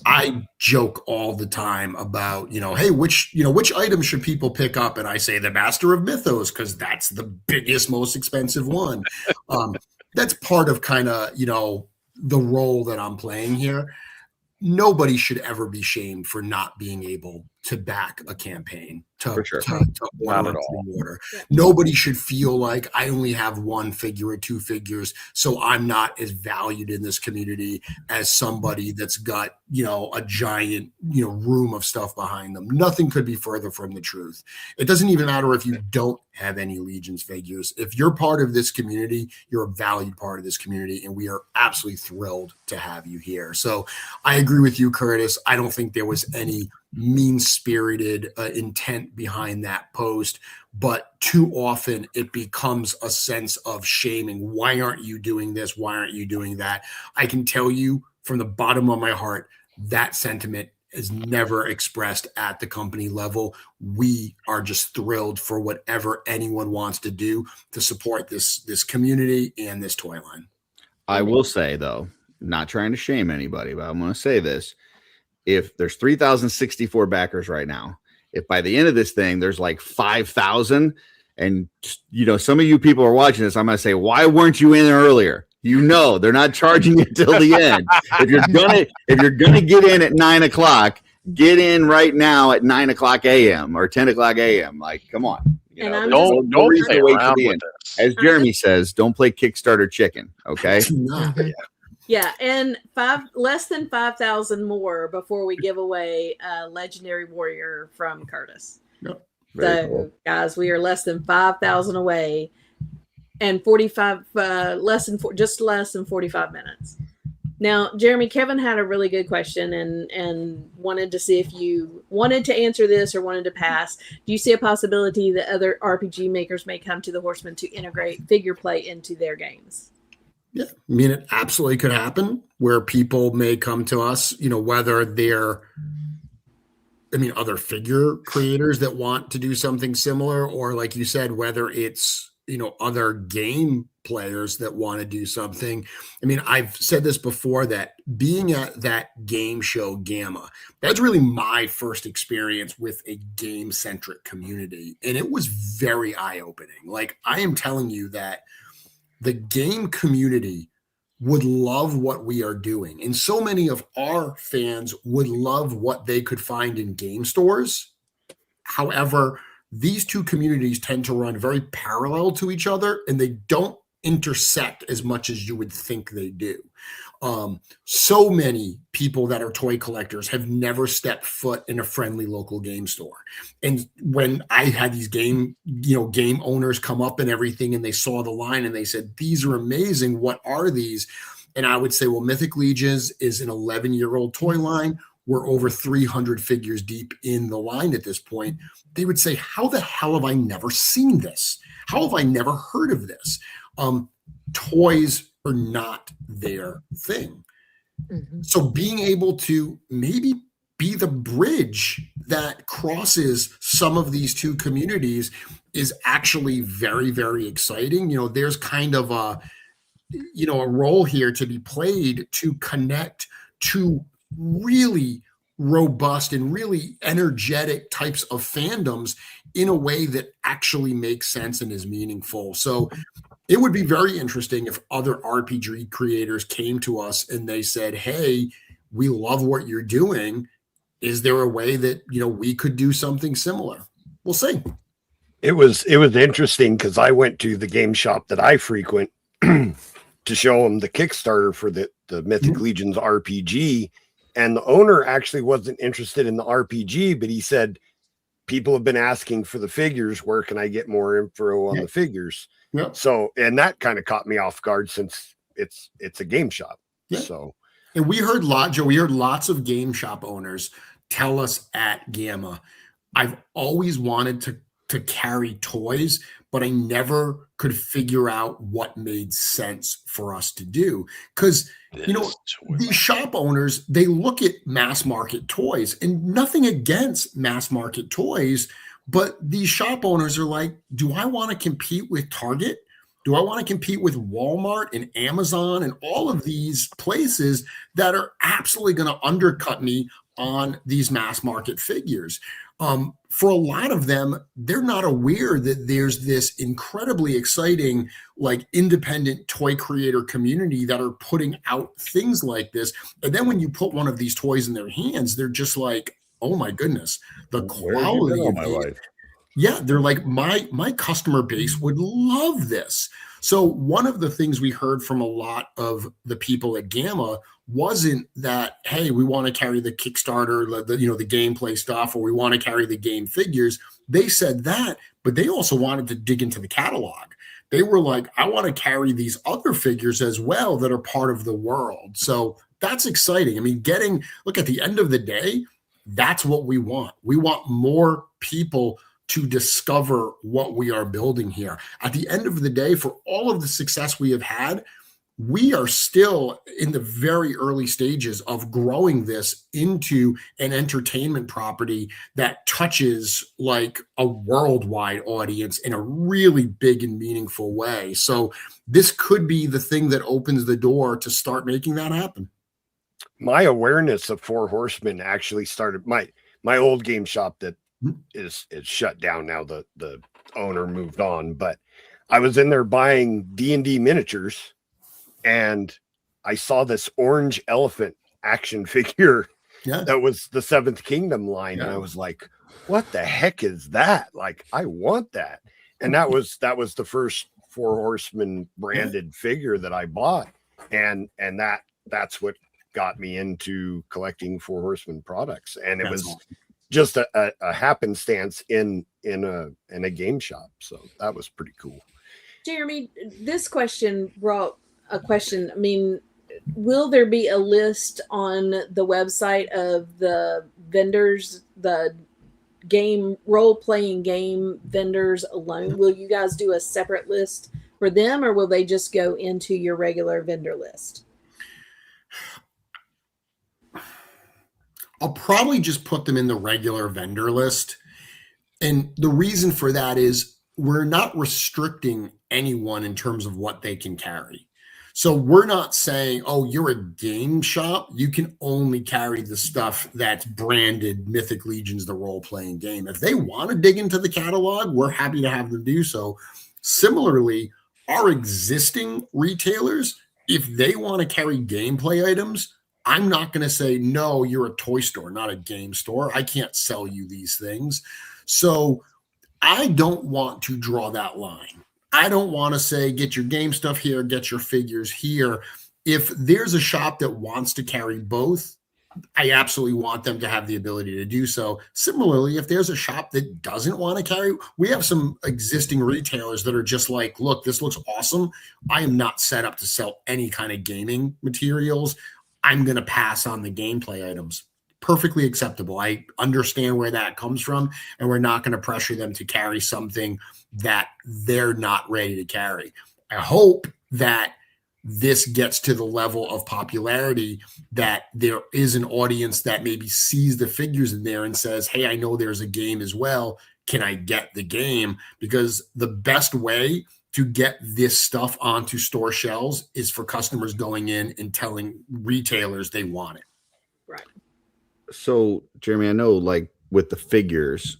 H: I joke all the time about, hey, which item should people pick up? And I say the Master of Mythos, because that's the biggest, most expensive one. That's part of kind of, the role that I'm playing here. Nobody should ever be shamed for not being able to back a campaign, to
I: Not at all.
H: order. Nobody should feel like I only have 1 figure or 2 figures, so I'm not as valued in this community as somebody that's got, a giant, room of stuff behind them. Nothing could be further from the truth. It doesn't even matter if you don't have any Legions figures. If you're part of this community, you're a valued part of this community, and we are absolutely thrilled to have you here. So I agree with you, Curtis. I don't think there was any mean-spirited intent behind that post, but too often it becomes a sense of shaming. Why aren't you doing this? Why aren't you doing that? I can tell you from the bottom of my heart, that sentiment is never expressed at the company level. We are just thrilled for whatever anyone wants to do to support this community and this toy line.
E: I will say, though, not trying to shame anybody, but I'm going to say this. If there's 3,064 backers right now, if by the end of this thing, there's like 5,000, and some of you people are watching this, I'm going to say, why weren't you in earlier? They're not charging you till the end. If you're gonna get in at 9 o'clock, get in right now at 9 o'clock a.m. or 10 o'clock a.m. Like, come on.
I: Don't play around with this.
E: As Jeremy says, don't play Kickstarter chicken. Okay.
B: Yeah, and less than 5,000 more before we give away a legendary warrior from Curtis.
H: Yep.
B: So, guys, we are less than 5,000 away, and 45 just less than 45 minutes. Now, Jeremy, Kevin had a really good question and wanted to see if you wanted to answer this or wanted to pass. Do you see a possibility that other RPG makers may come to the Horsemen to integrate figure play into their games?
H: Yeah, I mean, it absolutely could happen where people may come to us, whether they're, other figure creators that want to do something similar, or like you said, whether it's, other game players that want to do something. I've said this before, that being at that game show Gamma, that's really my first experience with a game-centric community. And it was very eye-opening. Like, I am telling you that the game community would love what we are doing. And so many of our fans would love what they could find in game stores. However, these two communities tend to run very parallel to each other, and they don't intersect as much as you would think they do. So many people that are toy collectors have never stepped foot in a friendly local game store. And when I had these game owners come up and everything, and they saw the line and they said, "These are amazing. What are these?" And I would say, well, Mythic Legions is an 11-year-old toy line. We're over 300 figures deep in the line at this point. They would say, how the hell have I never seen this? How have I never heard of this? Toys are not their thing. Mm-hmm. So being able to maybe be the bridge that crosses some of these two communities is actually very, very exciting. There's kind of a role here to be played to connect to really robust and really energetic types of fandoms in a way that actually makes sense and is meaningful. So it would be very interesting if other RPG creators came to us and they said, "Hey, we love what you're doing. Is there a way that, we could do something similar?" We'll see.
F: It was interesting because I went to the game shop that I frequent to show them the Kickstarter for the Mythic Legions RPG, and the owner actually wasn't interested in the RPG, but he said, people have been asking for the figures. Where can I get more info on the figures?
H: Yeah.
F: So, and that kind of caught me off guard since it's a game shop.
H: Yeah.
F: So,
H: and we heard lots of game shop owners tell us at Gamma, I've always wanted to carry toys, but I never could figure out what made sense for us to do. Because, you know, these shop owners, they look at mass market toys, and nothing against mass market toys, but these shop owners are like, do I want to compete with Target? Do I want to compete with Walmart and Amazon and all of these places that are absolutely going to undercut me on these mass market figures? For a lot of them, they're not aware that there's this incredibly exciting, like, independent toy creator community that are putting out things like this. And then when you put one of these toys in their hands, they're just like, oh my goodness, the quality of it. Yeah, they're like, my customer base would love this. So one of the things we heard from a lot of the people at Gamma wasn't that, hey, we want to carry the Kickstarter, the gameplay stuff, or we want to carry the game figures. They said that, but they also wanted to dig into the catalog. They were like, I want to carry these other figures as well that are part of the world. So that's exciting. I mean, look, at the end of the day, that's what we want. We want more people to discover what we are building here. At the end of the day, for all of the success we have had, we are still in the very early stages of growing this into an entertainment property that touches like a worldwide audience in a really big and meaningful way. So this could be the thing that opens the door to start making that happen.
F: My awareness of Four Horsemen actually started my old game shop that is shut down now. The owner moved on, but I was in there buying D&D miniatures, and I saw this orange elephant action figure that was the Seventh Kingdom line. And I was like, what the heck is that? Like, I want that. And that was the first Four Horsemen branded figure that I bought. And that's what got me into collecting Four Horsemen products. And it was just a happenstance in a game shop. So that was pretty cool.
B: Jeremy, this question brought a question. I mean, will there be a list on the website of the vendors, the game role-playing game vendors alone? Will you guys do a separate list for them, or will they just go into your regular vendor list?
H: I'll probably just put them in the regular vendor list. And the reason for that is we're not restricting anyone in terms of what they can carry. So we're not saying, oh, you're a game shop, you can only carry the stuff that's branded Mythic Legions, the role-playing game. If they want to dig into the catalog, we're happy to have them do so. Similarly, our existing retailers, if they want to carry gameplay items, I'm not going to say, no, you're a toy store, not a game store. I can't sell you these things. So I don't want to draw that line. I don't want to say, get your game stuff here, get your figures here. If there's a shop that wants to carry both, I absolutely want them to have the ability to do so. Similarly, if there's a shop that doesn't want to carry, we have some existing retailers that are just like, look, this looks awesome. I am not set up to sell any kind of gaming materials. I'm going to pass on the gameplay items. Perfectly acceptable. I understand where that comes from, and we're not going to pressure them to carry something that they're not ready to carry. I hope that this gets to the level of popularity that there is an audience that maybe sees the figures in there and says, hey, I know there's a game as well. Can I get the game? Because the best way to get this stuff onto store shelves is for customers going in and telling retailers they want it.
B: Right.
E: So, Jeremy, I know, like, with the figures,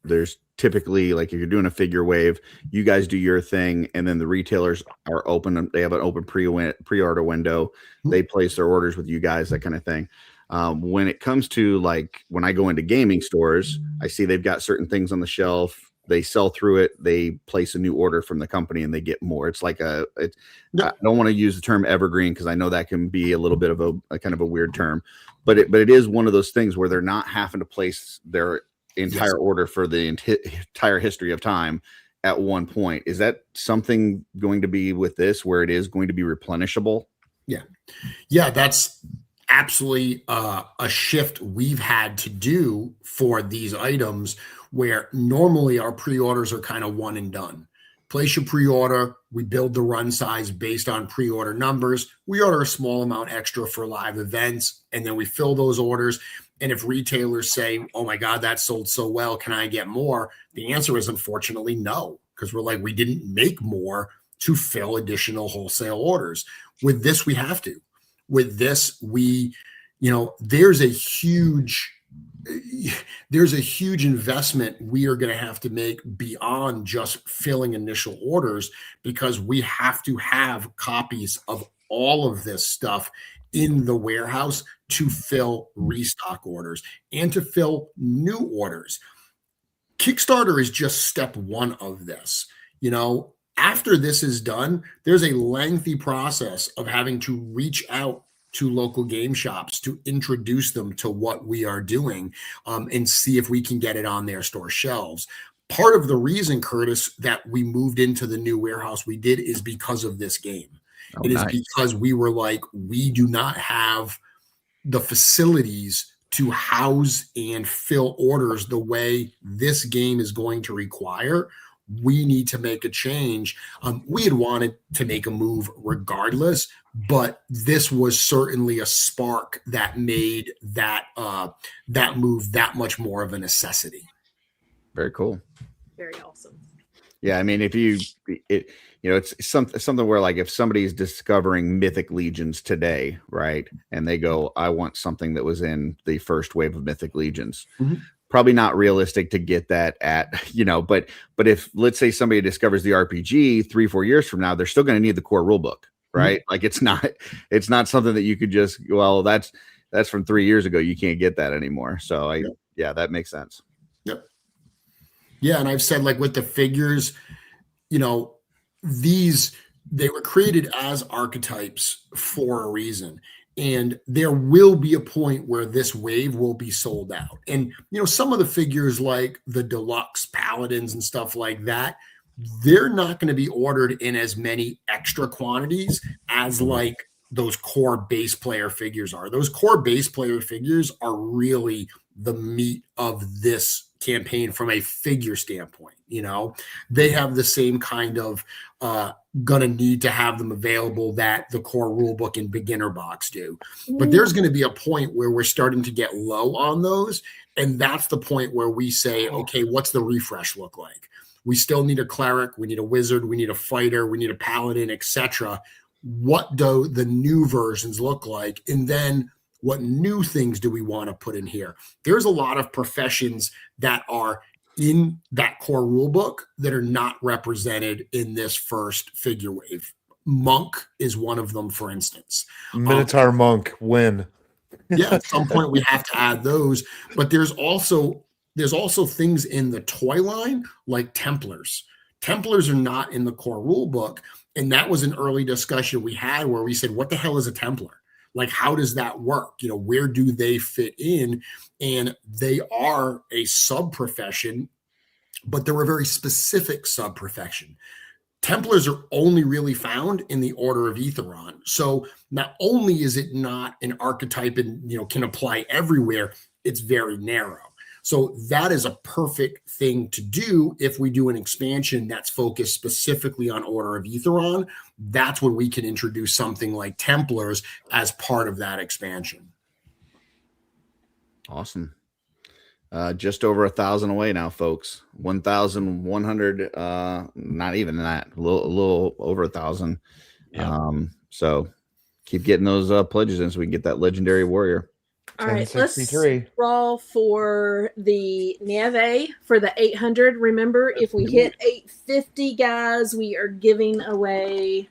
E: there's typically, like, if you're doing a figure wave, you guys do your thing, and then the retailers are open. They have an open pre-order window. They place their orders with you guys, that kind of thing. When it comes to like when I go into gaming stores, I see they've got certain things on the shelf. They sell through it. They place a new order from the company and they get more. It's like I don't want to use the term evergreen because I know that can be a little bit of a kind of a weird term, but it is one of those things where they're not having to place their entire order for the entire history of time at one point. Is that something going to be with this where it is going to be replenishable?
H: Yeah, that's absolutely a shift we've had to do for these items where normally our pre-orders are kind of one and done. Place your pre-order, we build the run size based on pre-order numbers. We order a small amount extra for live events, and then we fill those orders. And if retailers say, oh my God, that sold so well, can I get more? The answer is unfortunately no, because we're like, we didn't make more to fill additional wholesale orders. With this, we have to. With this, there's a huge investment we are going to have to make beyond just filling initial orders, because we have to have copies of all of this stuff in the warehouse to fill restock orders and to fill new orders. Kickstarter is just step one of this. After this is done, there's a lengthy process of having to reach out to local game shops to introduce them to what we are doing, and see if we can get it on their store shelves. Part of the reason, Curtis, that we moved into the new warehouse we did is because of this game. It is because we were like, we do not have the facilities to house and fill orders the way this game is going to require. We need to make a change. We had wanted to make a move regardless, but this was certainly a spark that made that move that much more of a necessity.
E: Very cool.
B: Very awesome.
E: Yeah, I mean, it's something where like if somebody's discovering Mythic Legions today, right, and they go, I want something that was in the first wave of Mythic Legions. Mm-hmm. Probably not realistic to get that at, but if let's say somebody discovers the RPG 3-4 years from now, they're still going to need the core rule book, right? Mm-hmm. Like it's not something that you could just, well, that's from 3 years ago. You can't get that anymore. So that makes sense.
H: Yep. Yeah. And I've said, like, with the figures, they were created as archetypes for a reason. And there will be a point where this wave will be sold out. And, some of the figures like the deluxe paladins and stuff like that, they're not going to be ordered in as many extra quantities as like those core base player figures are. Those core base player figures are really the meat of this campaign from a figure standpoint. They have the same kind of gonna need to have them available that the core rulebook and beginner box do. But there's going to be a point where we're starting to get low on those, and that's the point where we say, okay, what's the refresh look like? We still need a cleric, we need a wizard, we need a fighter, we need a paladin, etc. What do the new versions look like? And then what new things do we want to put in here? There's a lot of professions that are in that core rule book that are not represented in this first figure wave. Monk is one of them, for instance.
D: Minotaur monk, win.
H: Yeah, at some point we have to add those. But there's also things in the toy line like Templars. Templars are not in the core rule book. And that was an early discussion we had where we said, what the hell is a Templar? Like, how does that work? Where do they fit in? And they are a sub-profession, but they're a very specific sub-profession. Templars are only really found in the Order of Aetheron. So not only is it not an archetype and, can apply everywhere, it's very narrow. So that is a perfect thing to do if we do an expansion that's focused specifically on Order of Aetheron. That's when we can introduce something like Templars as part of that expansion.
E: Awesome. Just over 1,000 away now, folks. 1,100. Not even that. A little over 1,000. Yeah. So keep getting those pledges in so we can get that legendary warrior.
B: All right, let's roll for the Neve for the 800. Remember, if we hit 850, guys, we are giving away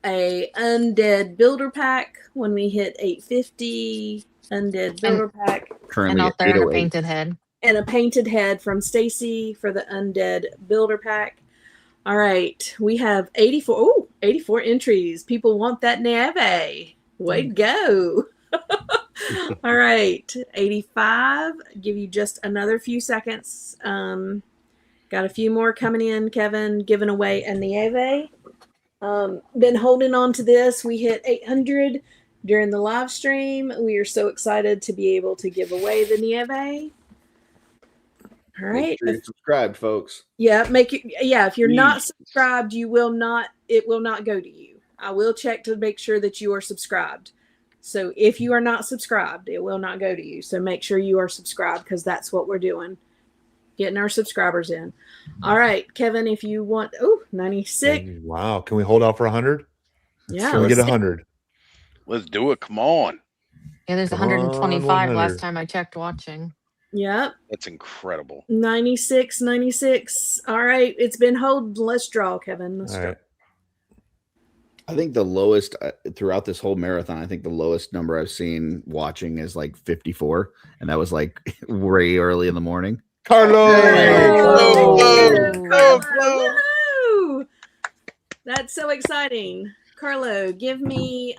B: a undead builder pack. When we hit 850, Undead Builder Pack.
C: And
E: Currently
C: out
E: at
C: there in a
E: 808.
C: painted head.
B: And a painted head from Stacy for the Undead Builder Pack. All right. We have 84. Oh, 84 entries. People want that Neve. Way to go. All right. 85. Give you just another few seconds. Got a few more coming in, Kevin, giving away a Nieve. Been holding on to this. We hit 800 during the live stream. We are so excited to be able to give away the Nieve. All right.
E: Make sure you're subscribed, folks.
B: Yeah, if you're not
E: Please.
B: subscribed, it will not go to you. I will check to make sure that you are subscribed. So if you are not subscribed, it will not go to you. So make sure you are subscribed because that's what we're doing. Getting our subscribers in. All right, Kevin, if you want 96.
D: Wow. Can we hold out for 100?
B: Yeah.
D: Can we get
B: let's see.
D: 100?
I: Let's do it. Come on.
C: Yeah, there's
D: Come on,
C: 125
D: 100.
C: last time I checked watching.
B: Yep.
I: That's incredible.
B: 96. All right. It's been hold. Let's draw, Kevin. Let's
D: All
B: draw.
D: right.
E: I think the lowest throughout this whole marathon, I think the lowest number I've seen watching is like 54. And that was like way early in the morning.
D: Carlo!
B: Woohoo! That's so exciting. Carlo, give me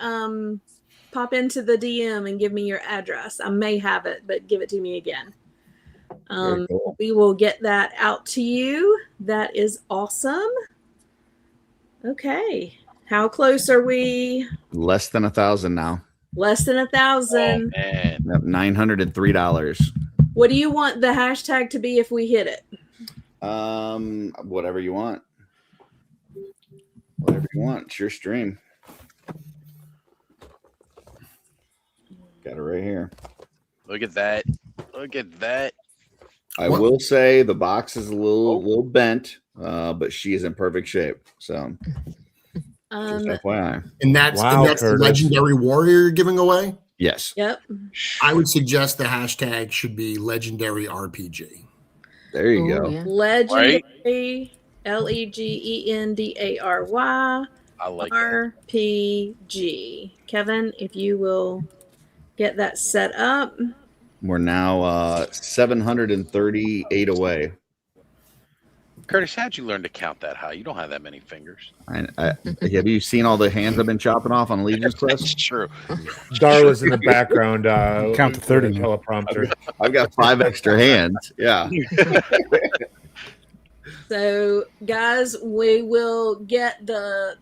B: pop into the DM and give me your address. I may have it, but give it to me again.
E: Very cool.
B: We will get that out to you. That is awesome. Okay. How close are we?
E: Less than 1,000 now.
B: Less than 1,000.
I: Oh, man.
E: Yep, $903.
B: What do you want the hashtag to be if we hit it?
E: Whatever you want. Whatever you want. It's your stream. Got it right here.
I: Look at that. Look at that.
E: I will say the box is a little bent, but she is in perfect shape. So just FYI.
H: And that's
D: Wow,
H: the
D: Curtis.
H: legendary warrior you're giving away.
E: Yes.
B: Yep.
H: I would suggest the hashtag should be legendary RPG.
E: There you
C: Oh,
E: go.
C: yeah.
B: Legendary Legendary
I: I like that.
B: RPG. Kevin, if you will get that set up.
E: We're now 738 away.
I: Curtis, how'd you learn to count that high? You don't have that many fingers.
E: Have you seen all the hands I've been chopping off on Legion's
I: That's
E: Quest?
I: true.
D: Darla's in the background.
J: Count to 30 now.
D: Teleprompter.
E: I've got 5 extra hands. Yeah.
B: So, guys, we will get the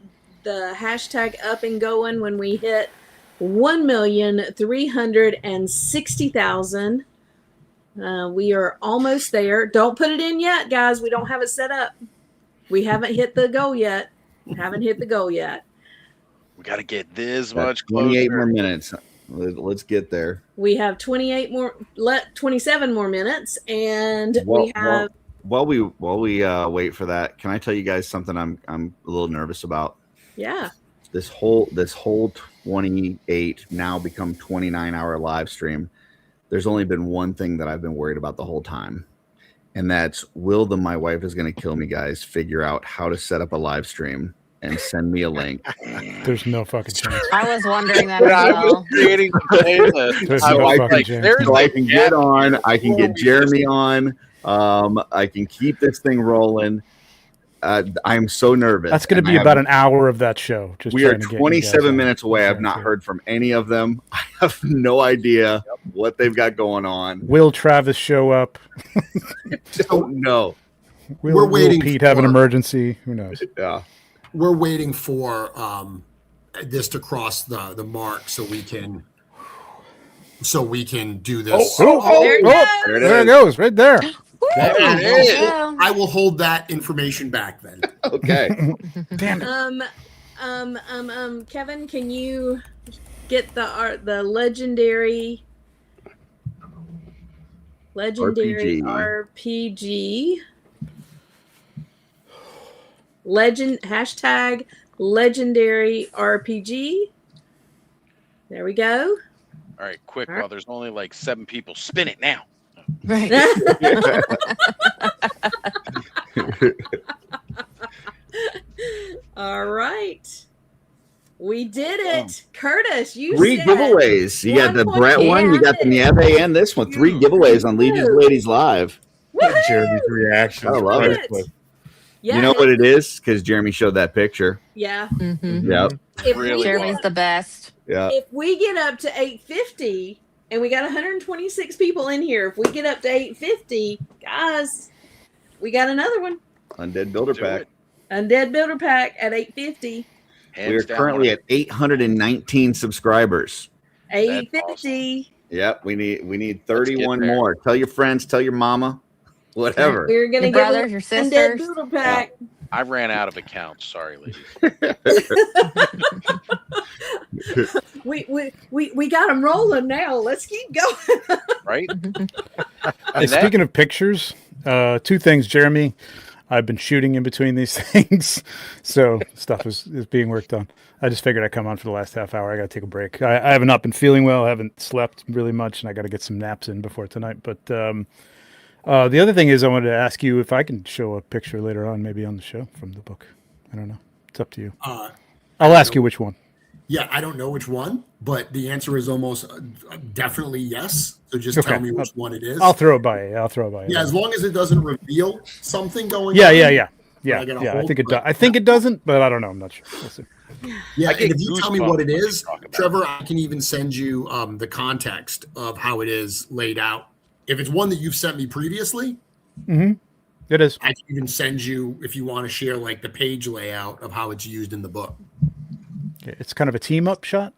B: hashtag up and going when we hit 1,360,000. We are almost there. Don't put it in yet, guys. We don't have it set up. We haven't hit the goal yet. We
I: We got to get this
E: Got
I: much
E: 28
I: closer.
E: more minutes. Let's get there.
B: We have 27 more minutes, and
E: Well,
B: we have.
E: While we wait for that, can I tell you guys something I'm a little nervous about?
B: Yeah.
E: This whole 28 now become 29-hour live stream. There's only been one thing that I've been worried about the whole time, and that's will my wife is going to kill me, guys, figure out how to set up a live stream and send me a link.
J: There's no fucking chance.
C: I was wondering that
I: When
C: as
I: I was
C: well.
I: creating the playlist,
J: There's
I: I
J: no
I: was
J: fucking
I: like,
J: chance.
I: there's
E: So I
I: a
E: can
I: gap.
E: get on. I can get Jeremy on. I can keep this thing rolling. I'm so nervous.
J: That's going to
E: And
J: be about an hour of that show. Just
E: We are
J: trying to get you guys
E: 27
J: on.
E: minutes away. I've not heard from any of them. I have no idea what they've got going on.
J: Will Travis show up?
E: Don't know.
J: Will
H: waiting
J: Pete have an
H: for-
J: emergency? Who knows?
E: Yeah.
H: We're waiting for this to cross the mark so we can do this.
B: There it
J: Oh,
B: goes.
J: there it goes, right there.
I: There it is.
C: Yeah.
H: I will hold that information back then.
E: Okay.
J: Damn it.
B: Kevin, can you get the legendary RPG hashtag legendary RPG. There we go.
I: All right, quick, while there's only like 7 people, spin it now.
C: Right.
B: All right. We did it. Curtis, you
E: 3
B: said
E: giveaways. You got the
B: 1.2
E: Brett one, you got the
B: million.
E: Nieve, and this one. 3 giveaways on Legions
B: Woo.
E: Ladies Live.
B: Woohoo!
D: Jeremy's reaction.
E: I
D: is
E: love it.
D: priceless.
B: Yeah,
E: You know what it is? Because Jeremy showed that picture.
B: Yeah.
C: Mhm.
E: Yep.
B: If
I: Really
B: we
C: Jeremy's
B: get,
C: the best.
E: Yeah.
B: if we get up to 850, and we got 126 people in here, if we get up to 850, guys, we got another one.
E: Undead Builder
I: Do
E: Pack.
I: it.
B: Undead Builder Pack at 850.
E: We are
I: Hands down
E: currently
I: one
E: at 819 subscribers.
B: 850.
E: Yep. We need
I: Let's get
E: 31
I: there.
E: more. Tell your friends, tell your mama, whatever.
B: We're gonna
C: Your
B: give
C: brothers, your
B: Undead
C: sisters.
B: Builder Pack.
I: I ran out of accounts. Sorry, ladies.
B: We got them rolling now. Let's keep going.
I: Right?
J: Hey,
I: And that-
J: speaking of pictures, 2 things, Jeremy. I've been shooting in between these things, so stuff is being worked on. I just figured I'd come on for the last half hour. I got to take a break. I haven't not been feeling well. I haven't slept really much, and I got to get some naps in before tonight. But the other thing is, I wanted to ask you if I can show a picture later on, maybe on the show from the book. I don't know. It's up to you. I'll ask you which one.
H: Yeah, I don't know which one, but the answer is almost definitely yes. So just
J: Okay.
H: tell me which one it is.
J: I'll throw it by you.
H: Yeah, as long as it doesn't reveal something going
J: Yeah,
H: on.
J: yeah.
H: I gotta
J: I
H: hold,
J: think it does.
H: but-
J: I think it doesn't, but I don't know. I'm not sure. We'll see.
H: Yeah,
I: I
H: and
I: get
H: if you tell me
I: goosebumps
H: what it
I: when you
H: is,
I: talk about
H: Trevor, I can even send you the context of how it is laid out. If it's one that you've sent me previously,
J: It is.
H: I can even send you, if you want to share like the page layout of how it's used in the book.
J: Okay, it's kind of a team up shot.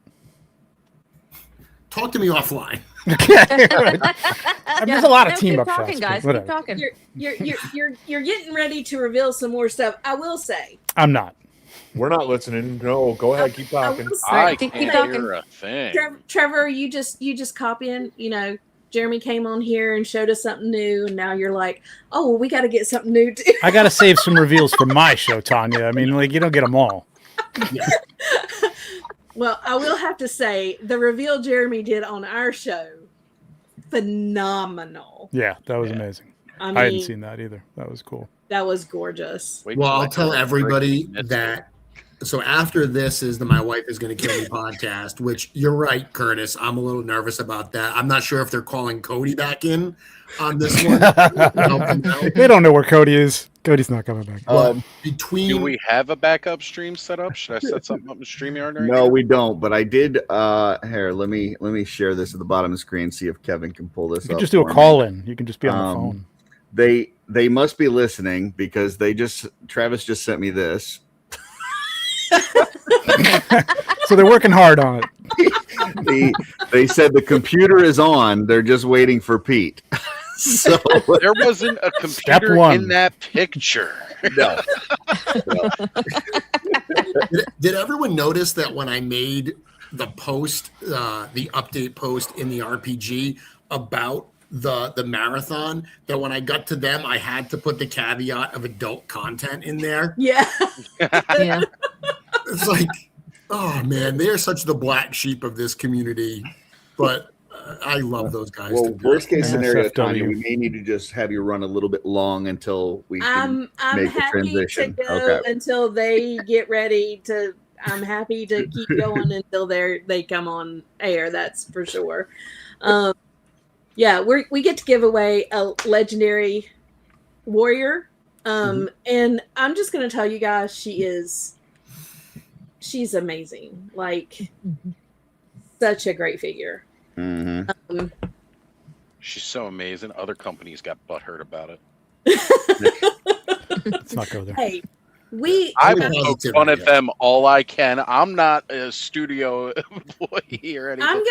H: Talk to me offline.
J: Okay. There's a lot of
C: No,
J: team
C: keep
J: up
C: talking,
J: shots.
C: guys.
J: but
C: Keep
J: whatever.
C: talking.
B: You're getting ready to reveal some more stuff. I will say.
J: I'm not.
D: We're not listening. No, go ahead. Keep
B: I
D: talking.
B: will say,
I: I
C: keep
I: can't
C: talking.
I: hear a thing.
B: Trevor, you just copying. You know, Jeremy came on here and showed us something new, and now you're like, oh, well, we got to get something new too.
J: I got to save some reveals for my show, Tanya. I mean, like, you don't get them all.
B: Well, I will have to say the reveal Jeremy did on our show, phenomenal.
J: Yeah, that was amazing.
B: I
J: I hadn't
B: mean,
J: seen that either. That was cool.
B: that was gorgeous.
I: Wait
H: Well,
I: till I
H: I'll tell
I: hear
H: everybody
I: breaking
H: that. So after this is the My Wife is Going to Kill Me podcast, which you're right, Curtis. I'm a little nervous about that. I'm not sure if they're calling Cody back in on this one.
J: They don't know where Cody is. Cody's not coming back.
H: But between
I: Do we have a backup stream set up? Should I set something up in StreamYard? Right
E: No,
I: now?
E: we don't. But I did. Here, let me share this at the bottom of the screen. See if Kevin can pull this
J: You can
E: up.
J: just do a
E: for me.
J: call in. You can just be on the phone.
E: They must be listening because Travis just sent me this.
J: So they're working hard on it.
E: They said the computer is on. They're just waiting for Pete. So
I: There wasn't a computer
J: one.
I: in that picture.
E: no.
H: did everyone notice that when I made the post, the update post in the RPG about the marathon, that when I got to them, I had to put the caveat of adult content in there.
B: Yeah.
C: Yeah.
H: It's like, oh man, they're such the black sheep of this community, but I love those guys.
E: Well,
H: to death.
E: worst case scenario,
J: NSFW.
E: Tanya, we may need to just have you run a little bit long until we can
B: I'm
E: make the
B: happy to
E: transition.
B: go
E: Okay.
B: until they get ready to. I'm happy to keep going until they come on air. That's for sure. Yeah, we get to give away a legendary warrior, and I'm just gonna tell you guys, she's amazing. Like, such a great figure.
E: Mhm.
I: She's so amazing. Other companies got butthurt about it.
J: Let's not go there.
B: Hey,
I: I
H: Only
I: will poke
H: positivity,
I: fun at
H: yeah.
I: them all I can. I'm not a studio employee or anything.
B: I'm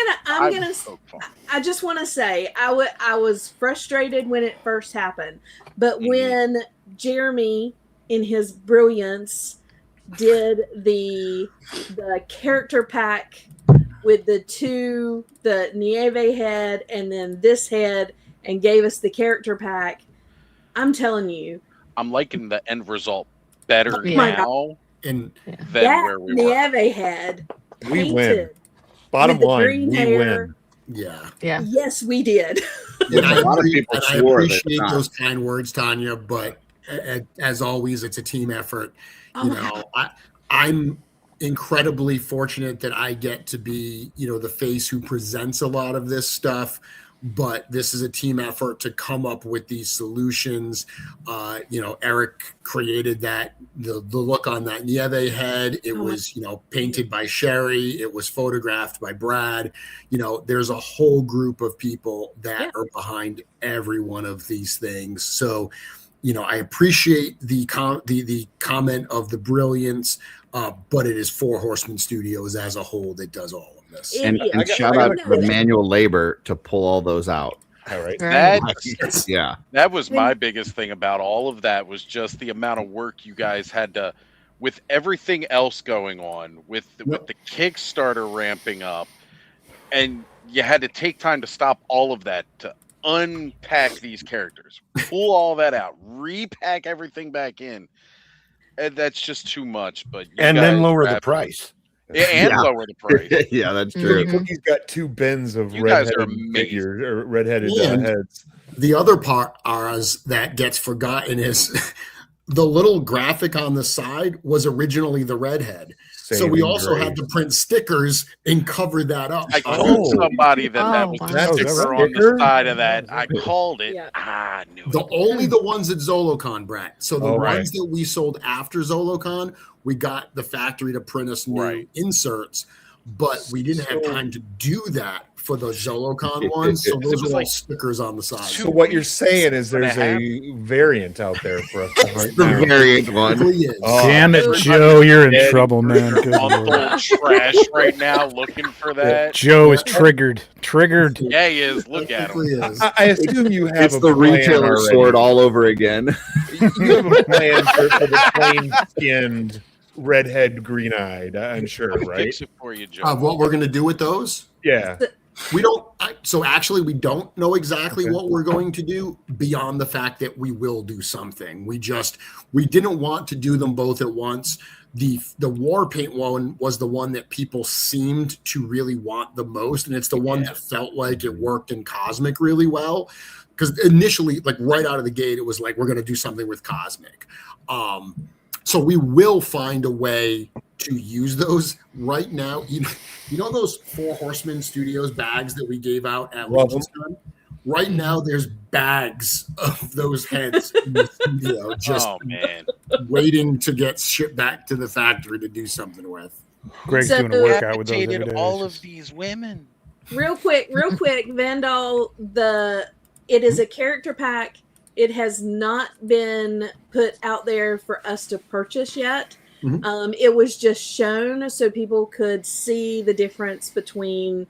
B: gonna.
I: poke fun.
B: I just want to say I was frustrated when it first happened, but
I: Mhm.
B: when Jeremy, in his brilliance, did the character pack with the Nieve head and then this head, and gave us the character pack, I'm telling you,
I: I'm liking the end result better
C: Oh my
I: now
H: And
I: than
B: that
I: where we were.
B: Nieve head
D: We win.
B: painted
D: Bottom
B: with the
D: line,
B: green
D: we
B: hair.
D: win.
H: yeah,
C: Yeah.
B: Yes, we did.
H: and
E: A lot of people
H: I
E: swore that it's
H: appreciate
E: not.
H: those kind words, Tanya. But as always, it's a team effort. You know, incredibly fortunate that I get to be, the face who presents a lot of this stuff. But this is a team effort to come up with these solutions. Eric created the look on that Nieve head. It was, painted by Sherry. It was photographed by Brad. There's a whole group of people that are behind every one of these things. So, I appreciate the comment of the brilliance, but it is Four Horsemen Studios as a whole that does all of this.
E: And shout out to the manual labor to pull all those out.
D: All right.
I: That was my biggest thing about all of that, was just the amount of work you guys had to, with everything else going on, with the Kickstarter ramping up, and you had to take time to stop all of that to unpack these characters, pull all that out, repack everything back in. And that's just too much. But
F: then lower the price.
I: Lower the price.
E: Yeah, that's true.
D: Cookie's got 2 bins of redheaded heads.
H: The other part that gets forgotten is the little graphic on the side was originally the redhead. So we also had to print stickers and cover that up.
I: I told somebody that was the sticker on the side of that. I called it.
B: Yeah.
I: I knew
H: Only the ones at Zolocon, Brett. So the ones that we sold after Zolocon, we got the factory to print us new inserts, but we didn't have time to do that for the Zolocon ones. So those are all stickers on the side.
D: So what you're saying is there's a variant out there for us right now.
E: The variant one.
J: Damn it, Joe, you're in trouble, man. Good Lord.
I: Trash right now looking for that.
J: Joe is triggered.
I: Yeah, he is. Look at him.
D: I assume you have
E: It's the retailer sword all over again.
D: You have a plan for the plain-skinned, redhead, green-eyed, I'm sure, right?
I: Fix it for you, Joe.
H: What we're going to do with those?
D: Yeah.
H: We don't. So actually, we don't know exactly what we're going to do beyond the fact that we will do something. We didn't want to do them both at once. The war paint one was the one that people seemed to really want the most, and it's the one that felt like it worked in Cosmic really well. Because initially, like right out of the gate, it was like, we're going to do something with Cosmic. So we will find a way to use those right now. You know those Four Horsemen Studios bags that we gave out at Legends Con? Right now, there's bags of those heads in the studio just waiting to get shipped back to the factory to do something with.
J: Greg's doing a workout with those every day.
I: All of these women.
B: Real quick, Vandal, it is a character pack. It has not been put out there for us to purchase yet. Mm-hmm. It was just shown so people could see the difference between,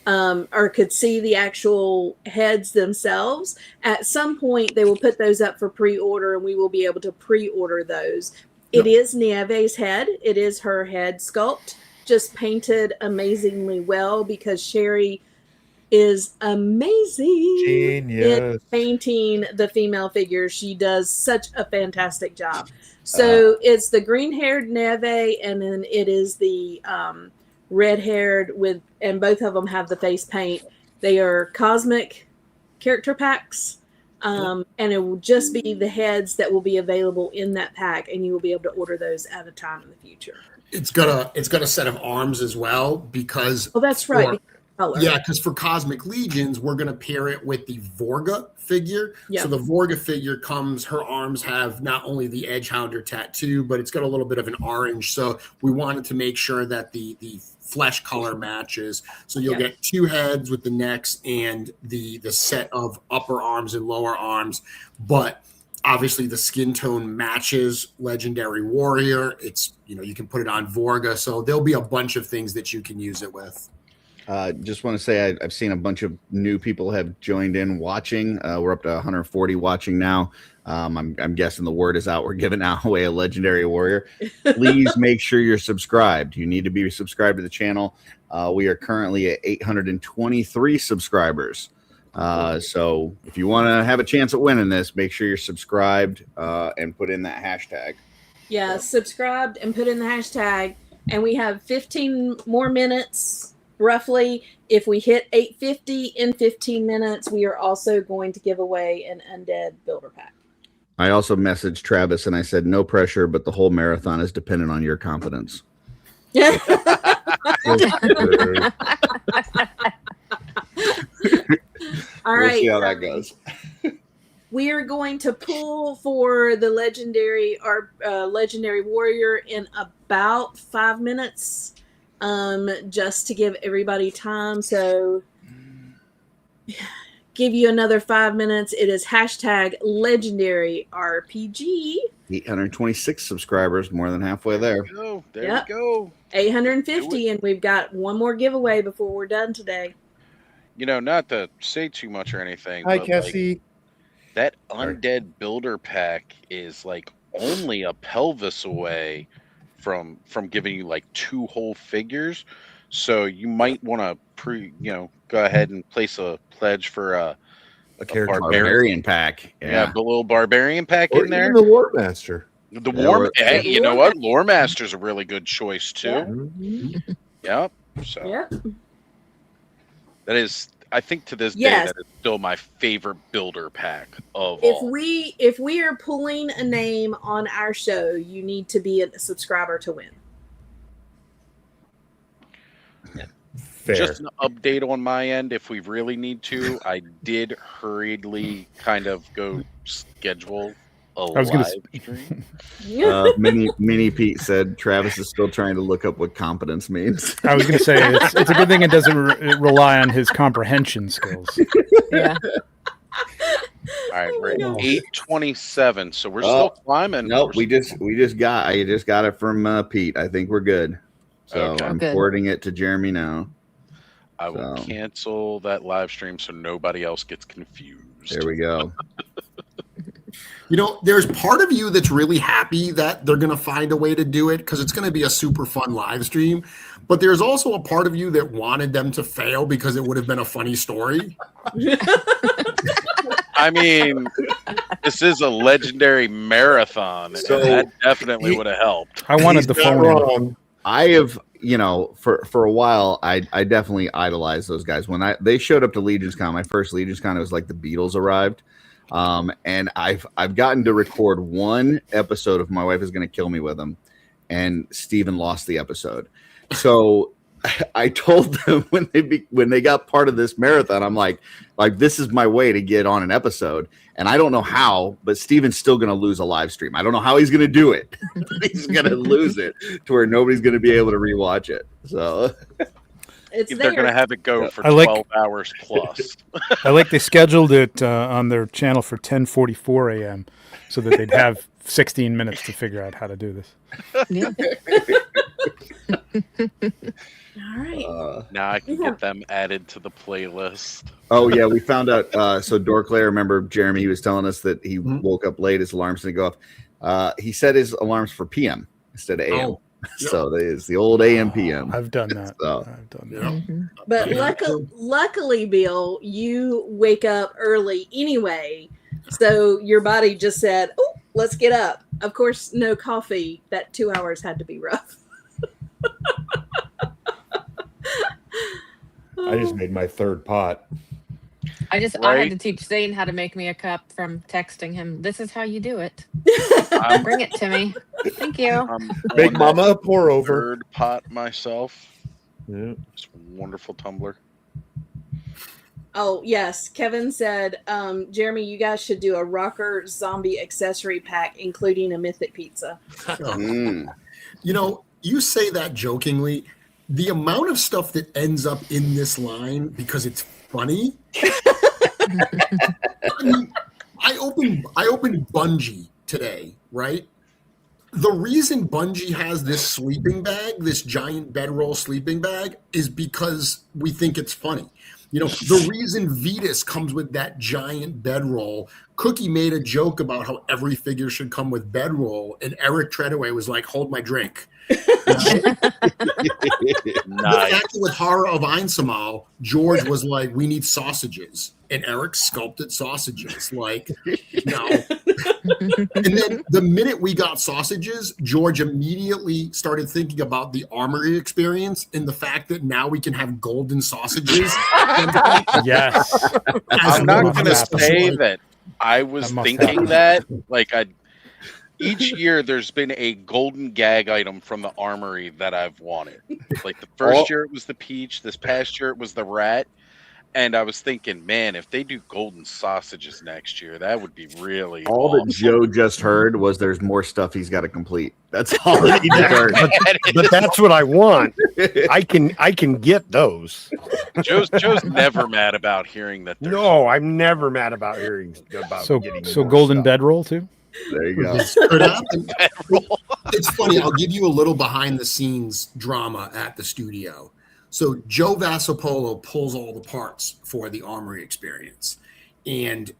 B: or could see the actual heads themselves. At some point, they will put those up for pre-order, and we will be able to pre-order those. Yep. It is Nieve's head. It is her head sculpt, just painted amazingly well, because Sherry is amazing in painting the female figures. She does such a fantastic job. So it's the green-haired Neve, and then it is the red-haired and both of them have the face paint. They are Cosmic character packs, and it will just be the heads that will be available in that pack, and you will be able to order those at a time in the future.
H: It's got a set of arms as well, because
B: that's right.
H: Yeah, because for Cosmic Legions, we're going to pair it with the Vorga figure. Yep. So the Vorga figure her arms have not only the Edgehounder tattoo, but it's got a little bit of an orange. So we wanted to make sure that the flesh color matches. So you'll get 2 heads with the necks and the set of upper arms and lower arms. But obviously the skin tone matches Legendary Warrior. It's, you can put it on Vorga. So there'll be a bunch of things that you can use it with.
E: Just want to say I've seen a bunch of new people have joined in watching. We're up to 140 watching now. I'm guessing the word is out. We're giving away a Legendary Warrior. Please make sure you're subscribed. You need to be subscribed to the channel. We are currently at 823 subscribers. So if you want to have a chance at winning this, make sure you're subscribed and put in that hashtag.
B: Yeah, subscribed and put in the hashtag. And we have 15 more minutes. Roughly, if we hit 850 in 15 minutes, we are also going to give away an Undead Builder Pack.
E: I also messaged Travis and I said, no pressure, but the whole marathon is dependent on your confidence.
B: All
E: We'll
B: right.
E: see how that goes.
B: We are going to pull for the legendary warrior in about 5 minutes, just to give everybody time. So give you another 5 minutes. It is hashtag legendary RPG.
E: 826 subscribers, more than halfway there.
I: There we go.
B: 850, and we've got one more giveaway before we're done today.
I: You know, not to say too much or anything.
D: Hi,
I: but
D: Cassie.
I: that undead builder pack is like only a pelvis away from giving you like 2 whole figures. So you might want to go ahead and place a pledge for a
E: barbarian pack.
I: Yeah, the little barbarian pack
D: Or
I: in there.
D: even the War Master.
I: The War, hey, you know what? Lore Master's a really good choice too.
B: Yeah.
D: Mm-hmm.
I: Yep. So
B: Yep.
I: that is, I think to this
B: Yes.
I: day, that is still my favorite builder pack of
B: If
I: all.
B: we are pulling a name on our show, you need to be a subscriber to win.
D: Fair.
I: Just an update on my end, if we really need to. I did hurriedly kind of go schedule a live stream.
E: Mini Pete said Travis is still trying to look up what competence means.
J: I was going to say it's a good thing it doesn't rely on his comprehension skills.
C: Yeah.
I: All right, we're at
B: gosh.
I: 827, so we're still climbing.
E: Nope,
I: We're
E: I just got it from Pete. I think we're good. So
I: Okay.
E: I'm
C: Good.
E: forwarding it to Jeremy now.
I: I will
E: So.
I: cancel that live stream so nobody else gets confused.
E: There we go.
H: You know, there's part of you that's really happy that they're going to find a way to do it because it's going to be a super fun live stream. But there's also a part of you that wanted them to fail because it would have been a funny story.
I: I mean, this is a legendary marathon.
E: So
I: and that definitely would have helped.
J: I wanted
D: He's
J: the
D: not
J: phone.
D: wrong.
E: I have, for a while, I definitely idolized those guys. When they showed up to Legions Con, my first Legions Con, it was like the Beatles arrived. And I've gotten to record one episode of My Wife Is Going to Kill Me with them, and Steven lost the episode. So I told them when they got part of this marathon, I'm like this is my way to get on an episode, and I don't know how, but Steven's still going to lose a live stream. I don't know how he's going to do it. He's going to lose it to where nobody's going to be able to rewatch it. So
B: It's
I: They're going to
B: there.
I: have it go for
J: I like-
I: 12 hours plus.
J: I like they scheduled it on their channel for 10:44 a.m. so that they'd have 16 minutes to figure out how to do this.
C: Yeah.
B: All right.
I: Now I can get them added to the playlist.
E: Oh yeah, we found out. So Dorclair, remember Jeremy? He was telling us that he woke up late. His alarms didn't go off. He set his alarms for PM instead of AM.
H: Oh,
E: So it's the old AM PM.
J: I've done that.
E: So,
J: I've done that.
H: yeah.
B: But
H: Yeah.
B: luckily, Bill, you wake up early anyway. So your body just said, oh, let's get up. Of course, no coffee. That 2 hours had to be rough.
D: I just made my third pot.
C: I
I: Right?
C: had to teach Zane how to make me a cup from texting him. This is how you do it.
I: I'm,
C: Bring it to me. Thank you.
I: I'm
D: Big
I: on
D: Mama,
I: that
D: pour over.
I: third pot myself.
D: Yeah.
I: It's a wonderful tumbler.
B: Oh, yes. Kevin said, Jeremy, you guys should do a rocker zombie accessory pack, including a mythic pizza.
H: You know, you say that jokingly. The amount of stuff that ends up in this line because it's funny. I mean, I opened Bungie today, right? The reason Bungie has this sleeping bag, this giant bedroll sleeping bag, is because we think it's funny. You know, the reason Vetus comes with that giant bedroll, Cookie made a joke about how every figure should come with bedroll, and Eric Treadaway was like, hold my drink. The
I: Nice.
H: fact that with Horror of Einsamal, George was like, we need sausages. And Eric sculpted sausages. Like, no. And then the minute we got sausages, George immediately started thinking about the armory experience and the fact that now we can have golden sausages.
J: Yes.
H: As
I: I'm not
H: one of
I: going to
H: the special,
I: say
H: like,
I: that I was
J: That must
I: thinking
J: happen.
I: that. Like, each year there's been a golden gag item from the armory that I've wanted. Like the first year it was the peach, this past year it was the rat. And I was thinking, man, if they do golden sausages next year, that would be really
E: all
I: awesome.
E: that Joe just heard was there's more stuff he's got to complete. That's all he heard.
F: But that's what I want. I can get those.
I: Joe's never mad about hearing that.
F: No, I'm never mad about hearing about getting
J: so
F: more
J: golden
F: stuff.
J: bedroll too.
E: There you go.
H: Could happen. It's funny. I'll give you a little behind the scenes drama at the studio. So Joe Vassapolo pulls all the parts for the armory experience. And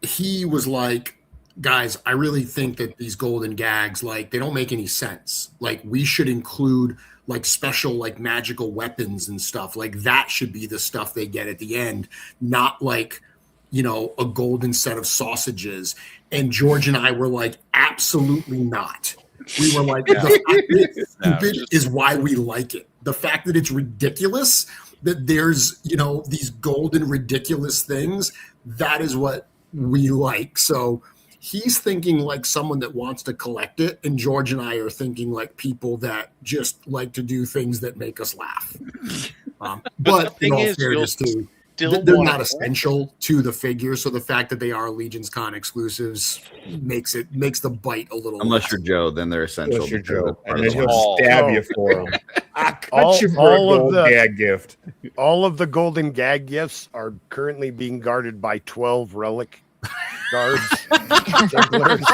H: he was like, guys, I really think that these golden gags, like, they don't make any sense. Like, we should include like special, like magical weapons and stuff. Like that should be the stuff they get at the end, not like, you know, a golden set of sausages. And George and I were like, absolutely not. We were like, the fact that it's stupid is why we like it. The fact that it's ridiculous, that there's, you know, these golden ridiculous things, that is what we like. So he's thinking like someone that wants to collect it, and George and I are thinking like people that just like to do things that make us laugh. But in all fairness too, they're not essential to the figure, so the fact that they are Legions Con exclusives makes the bite a little.
E: Unless you're Joe, then they're essential.
D: Unless you're Joe,
E: Part
D: and
E: of
D: then
E: the
D: he'll
E: whole-
D: stab you for them. I cut you for a gold gag gift.
F: All of the golden gag gifts are currently being guarded by 12 relic guards. Templars.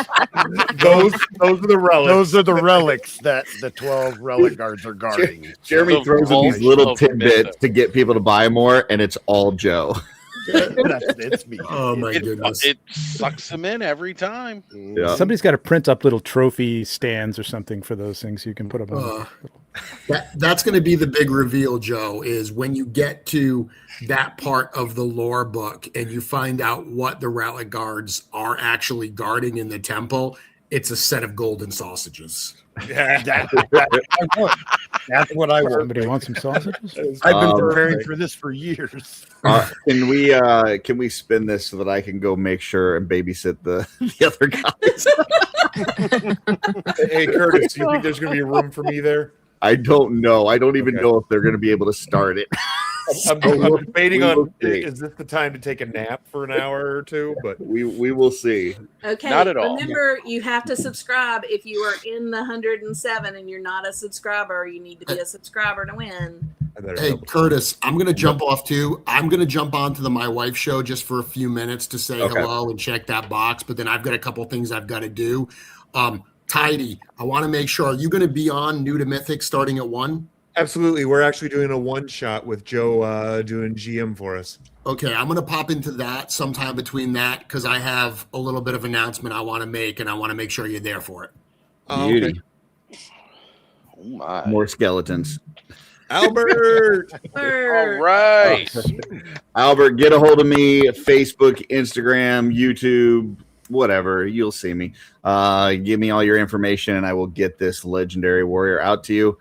D: Those are the relics.
F: Those are the relics that the 12 relic guards are guarding.
E: Jeremy throws in these little tidbits to get people to buy more, and it's all Joe.
F: It's me.
H: Oh my goodness!
I: It sucks them in every time.
E: Yeah.
J: Somebody's got to print up little trophy stands or something for those things so you can put them on.
H: That's going to be the big reveal, Joe, is when you get to that part of the lore book and you find out what the relic guards are actually guarding in the temple. It's a set of golden sausages.
F: That's what I want.
J: Somebody want some sausages?
F: I've been preparing for this for years.
E: Can we spin this so that I can go make sure and babysit the other guys?
D: Hey, Curtis, do you think there's going to be room for me there?
E: I don't know. I don't even know if they're going to be able to start it.
D: I'm debating on, is this the time to take a nap for an hour or two? But
E: we will see.
B: Okay.
I: Not at all.
B: Remember, you have to subscribe if you are in the 107 and you're not a subscriber. You need to be a subscriber to win.
H: Hey, Curtis, I'm going to jump off too. I'm going to jump onto the My Wife show just for a few minutes to say hello and check that box. But then I've got a couple things I've got to do. Tidy, I want to make sure, are you going to be on New to Mythic starting at 1?
D: Absolutely. We're actually doing a one-shot with Joe doing GM for us.
H: Okay, I'm going to pop into that sometime between that because I have a little bit of announcement I want to make, and I want to make sure you're there for it.
E: Beauty.
I: Oh my.
E: More skeletons.
D: Albert!
I: All right.
E: Albert, get a hold of me. Facebook, Instagram, YouTube, whatever. You'll see me. Give me all your information, and I will get this legendary warrior out to you.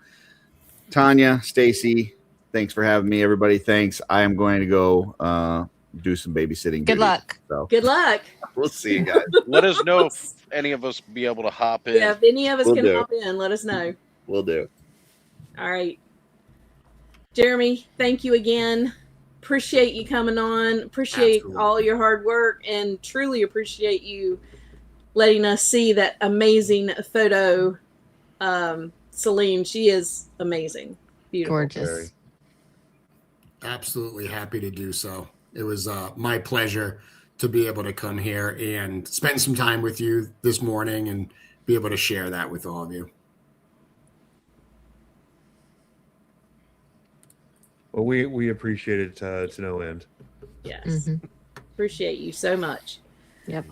E: Tanya, Stacy, thanks for having me. Everybody, thanks. I am going to go do some babysitting.
C: Good luck.
E: So
B: Good luck.
E: we'll see you guys.
I: Let us know if any of us be able to hop in.
B: Yeah, if any of us
E: Will
B: can
E: do.
B: hop in, let us know.
E: We'll do.
B: All right. Jeremy, thank you again. Appreciate you coming on. Appreciate all your hard work and truly appreciate you letting us see that amazing photo. Seline, she is amazing. Beautiful.
C: Gorgeous.
H: Absolutely happy to do so. It was my pleasure to be able to come here and spend some time with you this morning and be able to share that with all of you.
D: Well, we appreciate it to no end.
B: Yes.
C: Mhm.
B: Appreciate you so much.
C: Yep.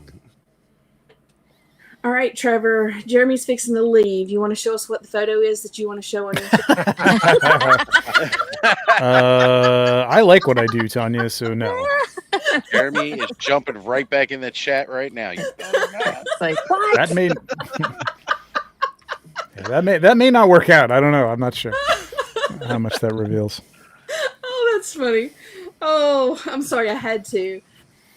B: All right, Trevor. Jeremy's fixing to leave. You want to show us what the photo is that you want to show on your
J: I like what I do, Tanya, so no.
I: Jeremy is jumping right back in the chat right now. You better not.
C: It's like, what?
J: That may that may not work out. I don't know. I'm not sure how much that reveals.
B: Oh, that's funny. Oh, I'm sorry. I had to.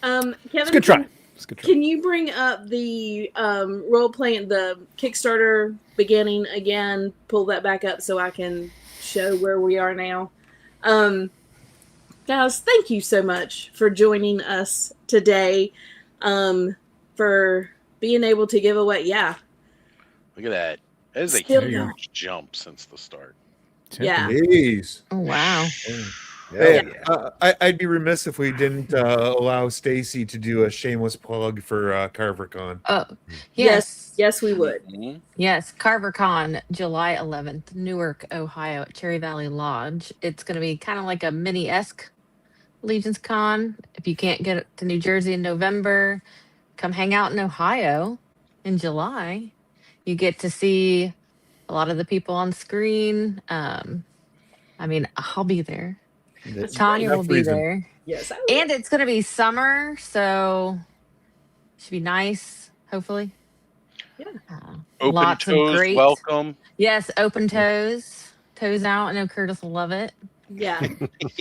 B: Kevin,
J: It's a good try. It's a good try.
B: Can you bring up the role playing, the Kickstarter beginning again? Pull that back up so I can show where we are now. Guys, thank you so much for joining us today. For being able to give away. Yeah.
I: Look at that. That is a
B: Still
I: huge jump since the start.
B: Yeah.
D: Jeez.
C: Oh, wow.
D: Hey, I'd be remiss if we didn't allow Stacy to do a shameless plug for CarverCon.
C: Oh, yes.
B: Yes, we would.
I: Mhm.
C: Yes, CarverCon, July 11th, Newark, Ohio, at Cherry Valley Lodge. It's going to be kind of like a mini-esque Legions Con. If you can't get to New Jersey in November, come hang out in Ohio in July. You get to see a lot of the people on screen. I mean, I'll be there. Tanya will be there.
B: Yes.
C: And it's going to be summer, so should be nice, hopefully.
B: Yeah.
I: Open
C: Lots
I: toes,
C: of great.
I: welcome.
C: Yes, open toes. Toes out. I know Curtis will love it.
B: Yeah. We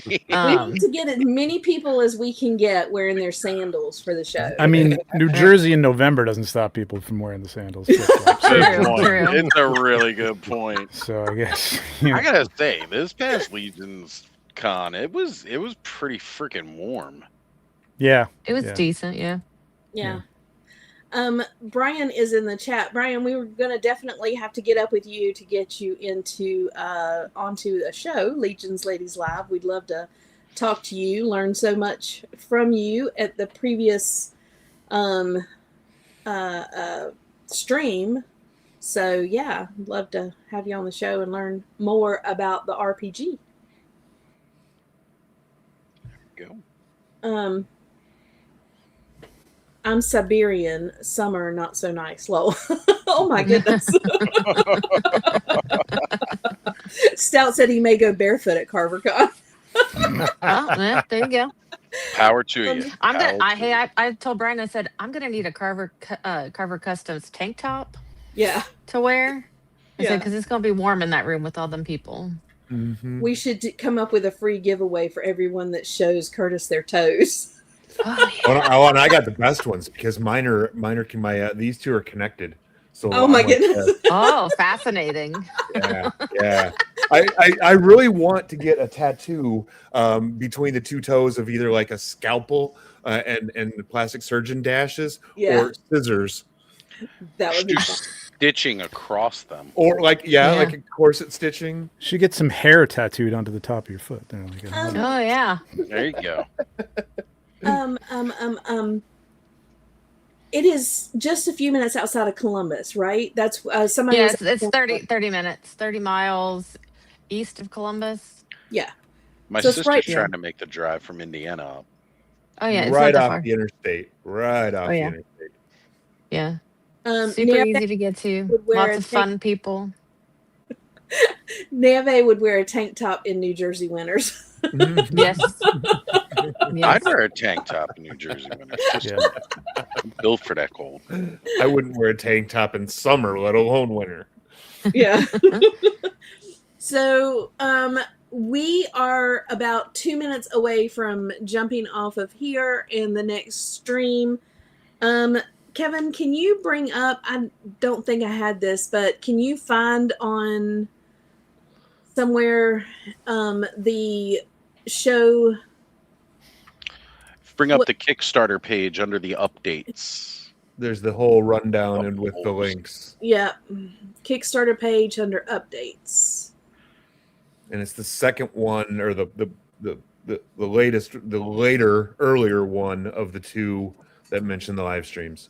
B: need to get as many people as we can get wearing their sandals for the show.
J: I mean, New Jersey in November doesn't stop people from wearing the sandals.
C: True.
I: It's a really good point.
J: So I guess
I: I gotta say, this past Legions Con, it was pretty freaking warm.
J: Yeah.
C: It was decent, yeah.
B: Yeah. Brian is in the chat. Brian, we were going to definitely have to get up with you to get you into onto a show, Legions Ladies Live. We'd love to talk to you, learn so much from you at the previous stream. So yeah, I'd love to have you on the show and learn more about the RPG.
I: Go.
B: I'm Siberian. Summer, not so nice. Lol. Oh my goodness. Stout said he may go barefoot at CarverCon.
C: Oh, yeah, there you go.
I: Power to you.
C: I told Brian, I said, I'm going to need a Carver Customs tank top to wear. I said, because it's going to be warm in that room with all them people.
D: Mm-hmm.
B: We should come up with a free giveaway for everyone that shows Curtis their toes.
C: Oh, yeah.
D: And I got the best ones because mine are these two are connected. So
B: oh my goodness!
C: Oh, fascinating.
D: Yeah. I really want to get a tattoo between the two toes of either like a scalpel and the plastic surgeon dashes or scissors.
B: That would be fun.
I: Stitching across them,
D: or like a corset stitching.
J: Should get some hair tattooed onto the top of your foot. There,
C: oh yeah.
I: There you go.
B: It is just a few minutes outside of Columbus, right? That's somebody.
C: Yes, it's 30 minutes, 30 miles east of Columbus.
B: Yeah.
I: My sister's trying to make the drive from Indiana up.
C: Oh yeah, it's
D: right
C: not that
D: off
C: far.
D: the interstate. Right off the interstate.
C: Yeah. Super
B: Neve
C: easy to get to. Lots of fun people.
B: Neve would wear a tank top in New Jersey winters.
C: Yes.
I: I'd wear a tank top in New Jersey winters. I'm built for that cold.
D: I wouldn't wear a tank top in summer, let alone winter.
B: Yeah. So we are about 2 minutes away from jumping off of here in the next stream. Kevin, can you bring up, I don't think I had this, but can you find on somewhere the show?
I: Bring up the Kickstarter page under the updates.
D: There's the whole rundown and with the links.
B: Yeah. Kickstarter page under updates.
D: And it's the second one or the earlier one of the two that mentioned the live streams.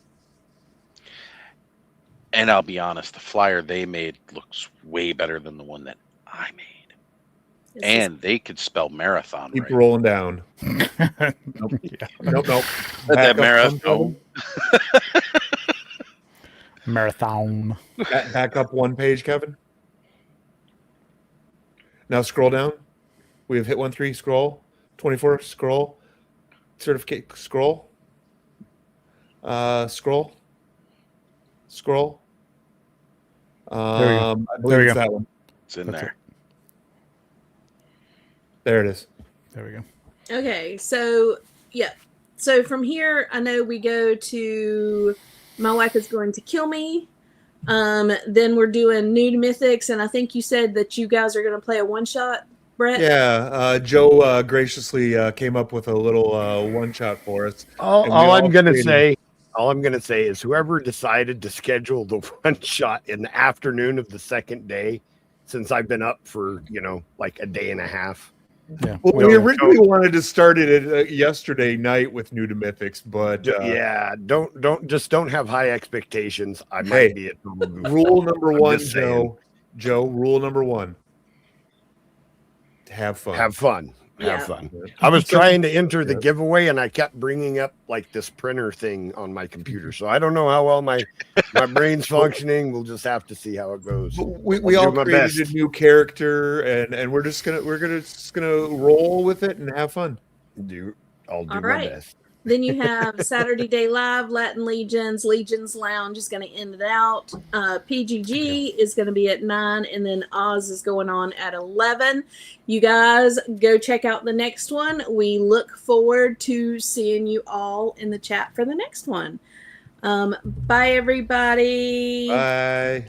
I: And I'll be honest, the flyer they made looks way better than the one that I made. And they could spell marathon.
D: Keep rolling down. Nope. Nope.
I: That marathon.
J: Marathon.
D: Back up one page, Kevin. Now scroll down. We have hit 13. Scroll. 24. Scroll. Certificate. Scroll. Scroll.
J: There we go.
D: I believe it's that one.
I: It's in there.
D: There it is.
J: There we go.
B: Okay, so yeah, So from here, I know we go to My Wife is Going to Kill Me. Then we're doing New to Mythics, and I think you said that you guys are going to play a one-shot, Brett?
D: Yeah, Joe graciously came up with a little one-shot for us.
F: All I'm going to say is whoever decided to schedule the one shot in the afternoon of the second day, since I've been up for, like a day and a half.
J: Yeah.
D: Well, we originally wanted to start it yesterday night with New to Mythics, but
F: don't have high expectations. I might be at
D: rule number one, Joe. Rule number one. Have fun.
F: Have fun. I was trying to enter the giveaway and I kept bringing up like this printer thing on my computer. So I don't know how well my brain's functioning. We'll just have to see how it goes.
D: We all created a new character and we're just gonna roll with it and have fun.
F: I'll do my best.
B: Then you have Saturday Day Live, Latin Legions, Legions Lounge is going to end it out. PGG is going to be at 9, and then Oz is going on at 11. You guys go check out the next one. We look forward to seeing you all in the chat for the next one. Bye, everybody.
D: Bye.